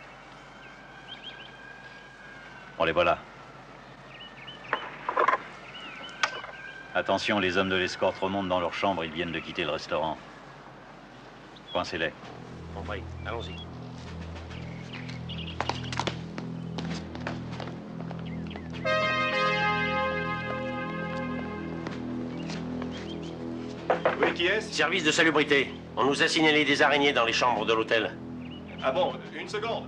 Bon, les voilà. Attention, les hommes de l'escorte remontent dans leur chambre, ils viennent de quitter le restaurant. Coincez-les. Compris. Allons-y. Oui, qui est-ce? Service de salubrité. On nous a signalé des araignées dans les chambres de l'hôtel. Ah bon, une seconde.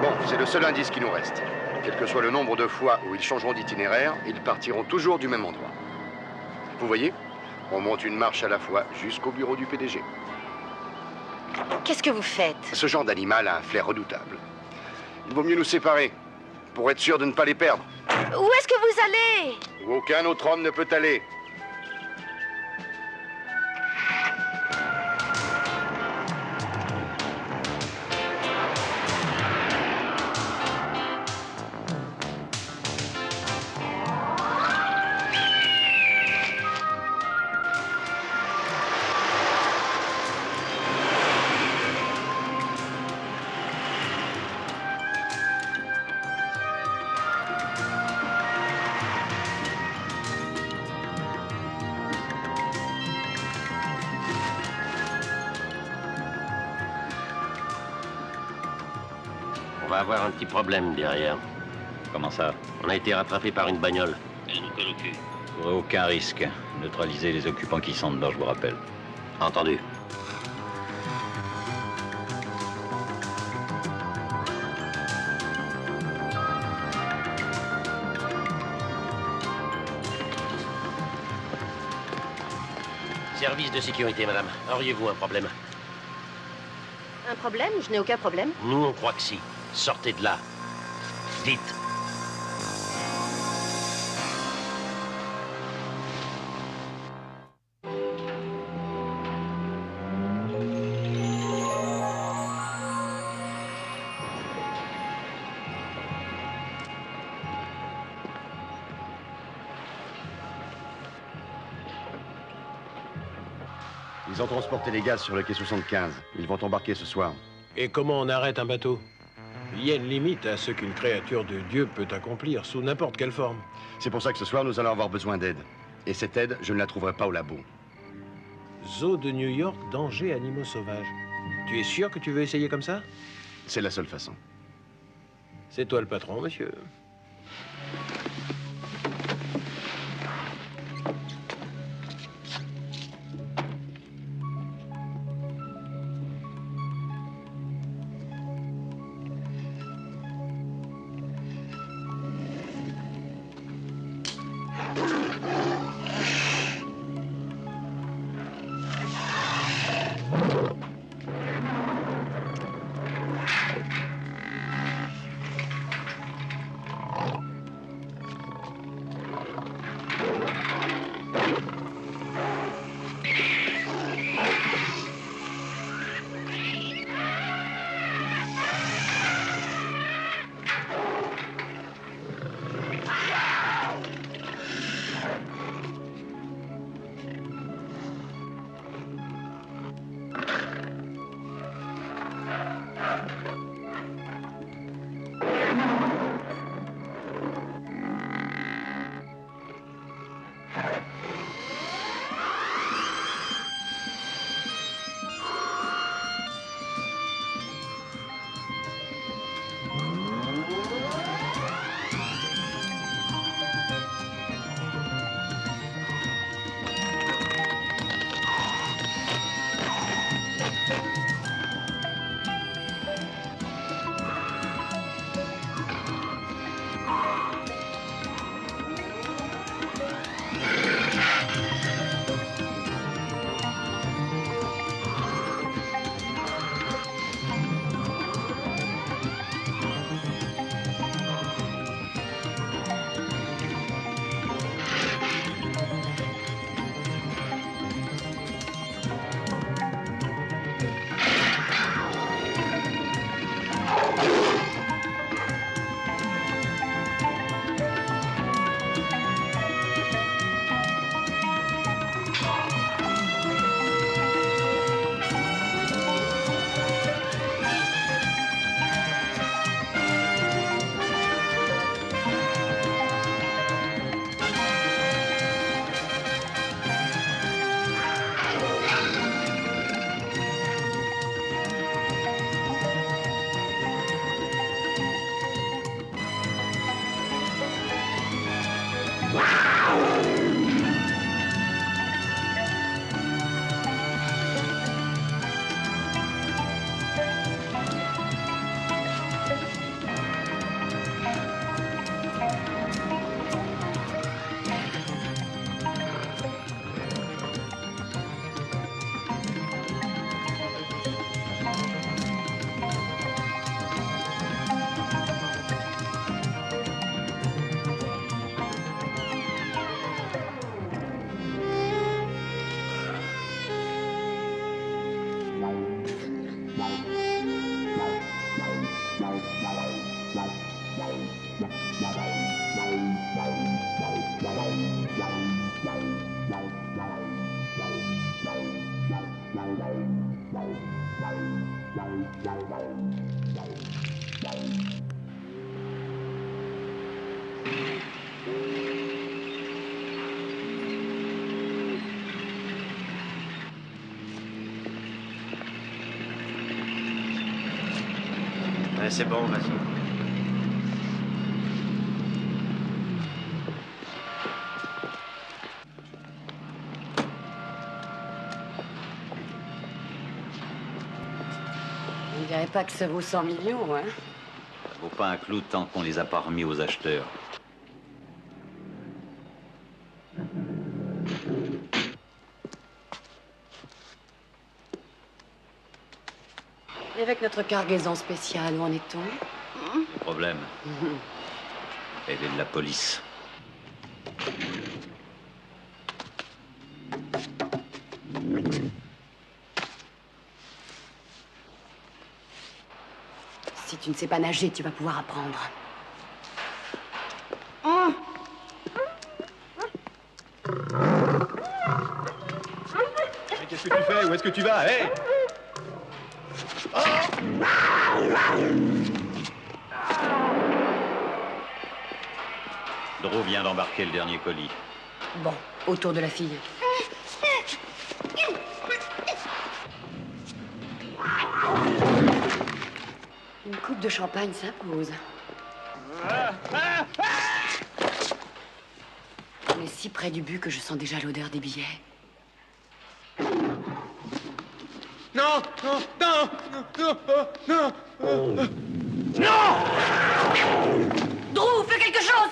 Bon, c'est le seul indice qui nous reste. Quel que soit le nombre de fois où ils changeront d'itinéraire, ils partiront toujours du même endroit. Vous voyez? On monte une marche à la fois jusqu'au bureau du PDG. Qu'est-ce que vous faites? Ce genre d'animal a un flair redoutable. Il vaut mieux nous séparer, pour être sûr de ne pas les perdre. Où est-ce que vous allez? Où aucun autre homme ne peut aller. On va avoir un petit problème derrière. Comment ça? On a été rattrapé par une bagnole. Elle nous colle au cul. Aucun risque. Neutralisez les occupants qui sont dedans, je vous rappelle. Entendu. Service de sécurité, madame. Auriez-vous un problème? Un problème? Je n'ai aucun problème. Nous, on croit que si. Sortez de là. Vite. Ils ont transporté les gaz sur le quai 75. Ils vont embarquer ce soir. Et comment on arrête un bateau? Il y a une limite à ce qu'une créature de Dieu peut accomplir, sous n'importe quelle forme. C'est pour ça que ce soir, nous allons avoir besoin d'aide. Et cette aide, je ne la trouverai pas au labo. Zoo de New York, danger animaux sauvages. Tu es sûr que tu veux essayer comme ça? C'est la seule façon. C'est toi le patron, monsieur. Ouais, c'est bon, vas-y. On dirait pas que ça vaut 100 millions, hein? Ça vaut pas un clou tant qu'on les a pas remis aux acheteurs. Et avec notre cargaison spéciale, où en est-on? Le problème, elle est de la police. Si tu ne sais pas nager, tu vas pouvoir apprendre. Mais qu'est-ce que tu fais? Où est-ce que tu vas? Hé! Drew vient d'embarquer le dernier colis. Bon, autour de la fille. Une coupe de champagne s'impose. On est si près du but que je sens déjà l'odeur des billets. Non, non, non, non, non, non, non! Drew, fais quelque chose!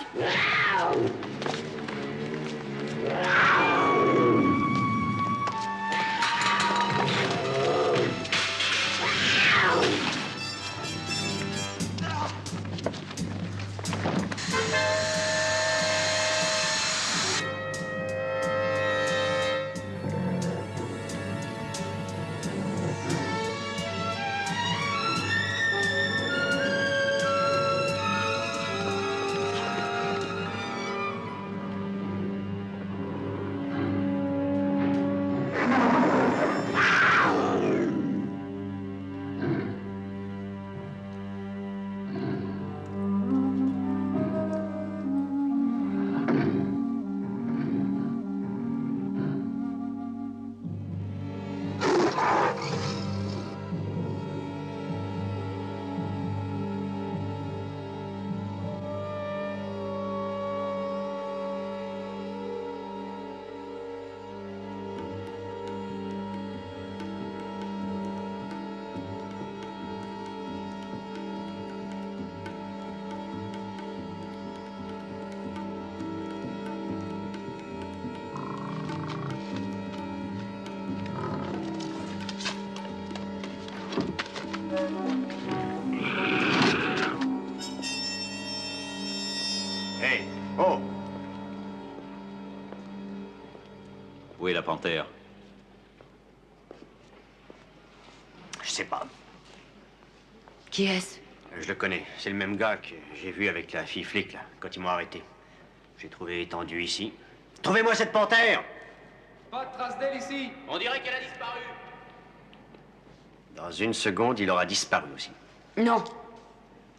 Où est la panthère? Je sais pas. Qui est-ce? Je le connais. C'est le même gars que j'ai vu avec la fille flic, là, quand ils m'ont arrêté. J'ai trouvé étendu ici. Trouvez-moi cette panthère! Pas de trace d'elle ici. On dirait qu'elle a disparu. Dans une seconde, il aura disparu aussi. Non.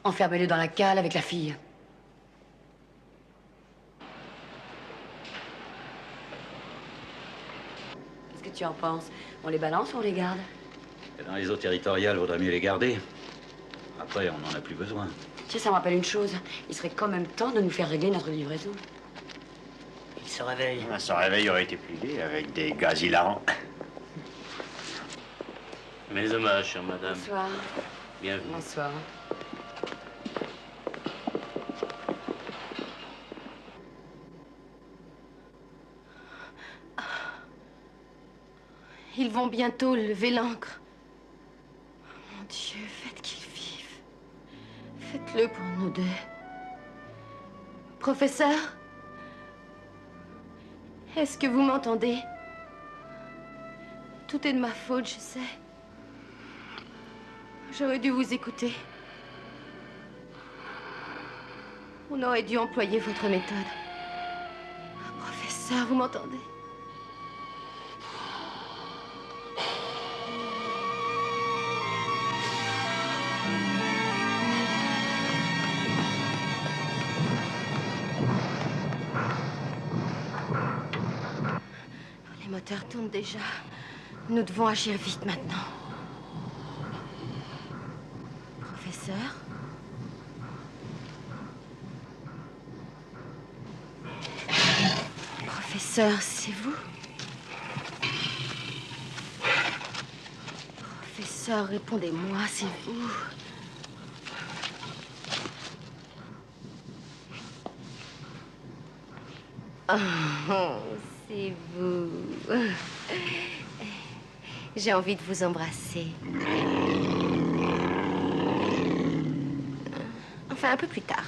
Enfermez-le dans la cale avec la fille. Qu'est-ce que tu en penses? On les balance ou on les garde? Dans les eaux territoriales, vaudrait mieux les garder. Après, on n'en a plus besoin. Tu sais, ça me rappelle une chose. Il serait quand même temps de nous faire régler notre livraison. Il se réveille. Ah, son réveil aurait été plus gai avec des gaz hilarants. Mes hommages, chère madame. Bonsoir. Bienvenue. Bonsoir. Ils vont bientôt lever l'ancre. Mon Dieu, faites qu'ils vivent. Faites-le pour nous deux. Professeur? Est-ce que vous m'entendez? Tout est de ma faute, je sais. J'aurais dû vous écouter. On aurait dû employer votre méthode. Professeur, vous m'entendez? Les moteurs tournent déjà. Nous devons agir vite maintenant. Professeur? Professeur, c'est vous? Professeur, répondez-moi, c'est vous? Oh, c'est vous. J'ai envie de vous embrasser. Enfin, un peu plus tard.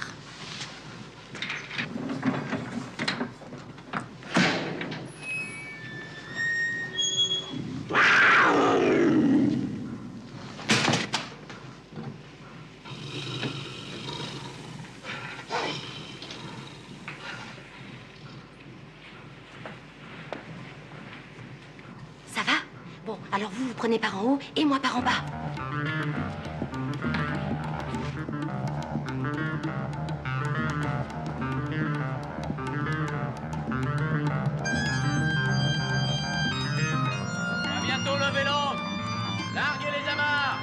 Ça va? Bon, alors vous prenez par en haut et moi par en bas. À bientôt, levez l'ancre. Larguez les amarres.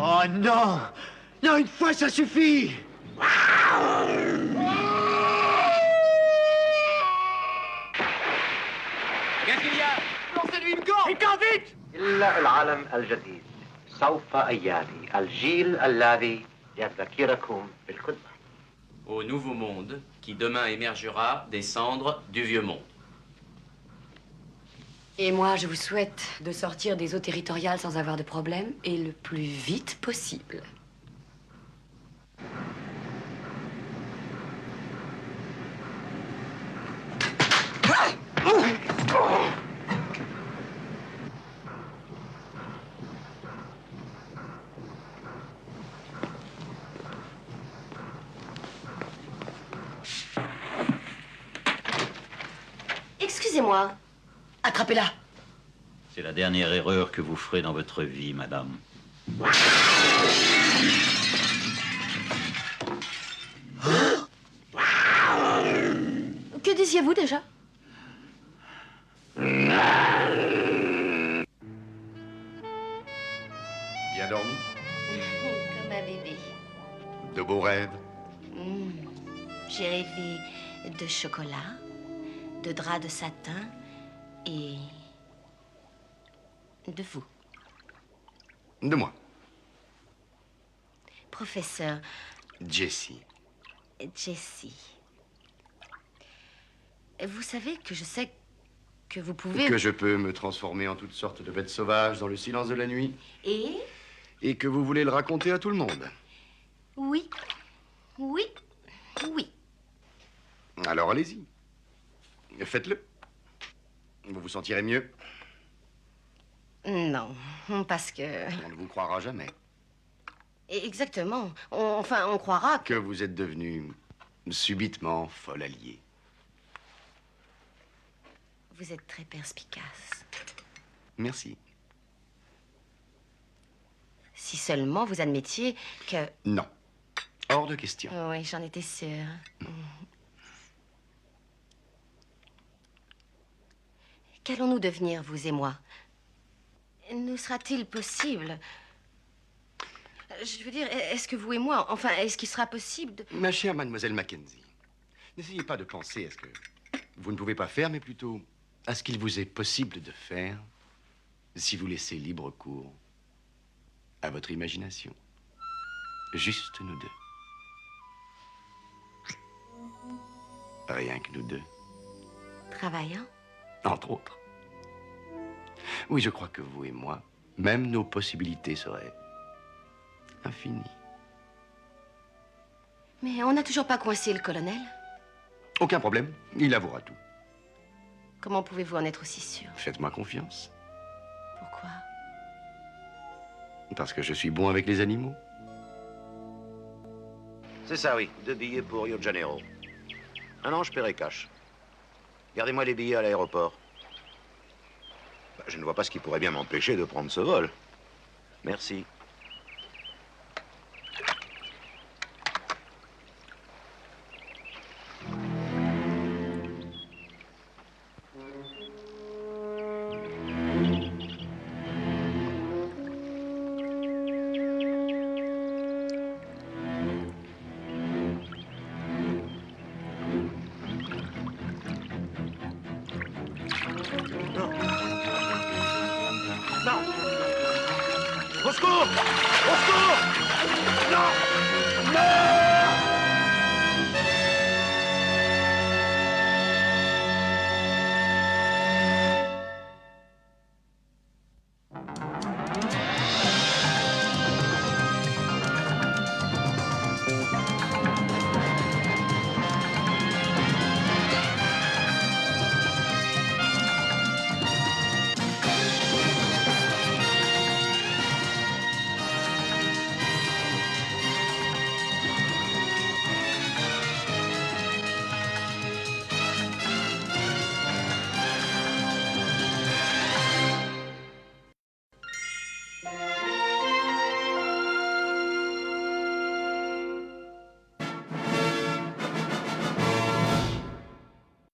Oh non! Non, une fois, ça suffit! Qu'est-ce qu'il y a? Lancez-lui une corde! Une corde, vite! إلا العالم الجديد سوف أيامي الجيل الذي يذكركم بالقدمة. Au nouveau monde qui demain émergera des cendres du vieux monde. Et moi, je vous souhaite de sortir des eaux territoriales sans avoir de problème et le plus vite possible. Excusez-moi. Attrapez-la. C'est la dernière erreur que vous ferez dans votre vie, madame. Que disiez-vous déjà? Bien dormi? Comme un bébé. De beaux rêves? J'ai rêvé de chocolat, de drap de satin et de vous. De moi. Professeur Jessie. Jessie. Vous savez que je sais Que vous pouvez... Que je peux me transformer en toutes sortes de bêtes sauvages dans le silence de la nuit. Et que vous voulez le raconter à tout le monde. Oui. Oui. Oui. Alors allez-y. Faites-le. Vous vous sentirez mieux. Non, parce que... On ne vous croira jamais. Exactement. Enfin, on croira que vous êtes devenu subitement folle alliée. Vous êtes très perspicace. Merci. Si seulement vous admettiez que... Non. Hors de question. Oui, j'en étais sûre. Qu'allons-nous devenir, vous et moi? Nous sera-t-il possible... Je veux dire, est-ce que vous et moi, enfin, est-ce qu'il sera possible de... Ma chère mademoiselle Mackenzie, n'essayez pas de penser à ce que vous ne pouvez pas faire, mais plutôt à ce qu'il vous est possible de faire si vous laissez libre cours à votre imagination. Juste nous deux. Rien que nous deux. Travaillant? Entre autres. Oui, je crois que vous et moi, même nos possibilités seraient infinies. Mais on n'a toujours pas coincé le colonel. Aucun problème, il avouera tout. Comment pouvez-vous en être aussi sûr? Faites-moi confiance. Pourquoi? Parce que je suis bon avec les animaux. C'est ça, oui. 2 billets pour Rio de Janeiro. Ah non, je paierai cash. Gardez-moi les billets à l'aéroport. Bah, je ne vois pas ce qui pourrait bien m'empêcher de prendre ce vol. Merci. Non! Au secours! Au secours! Non! Non!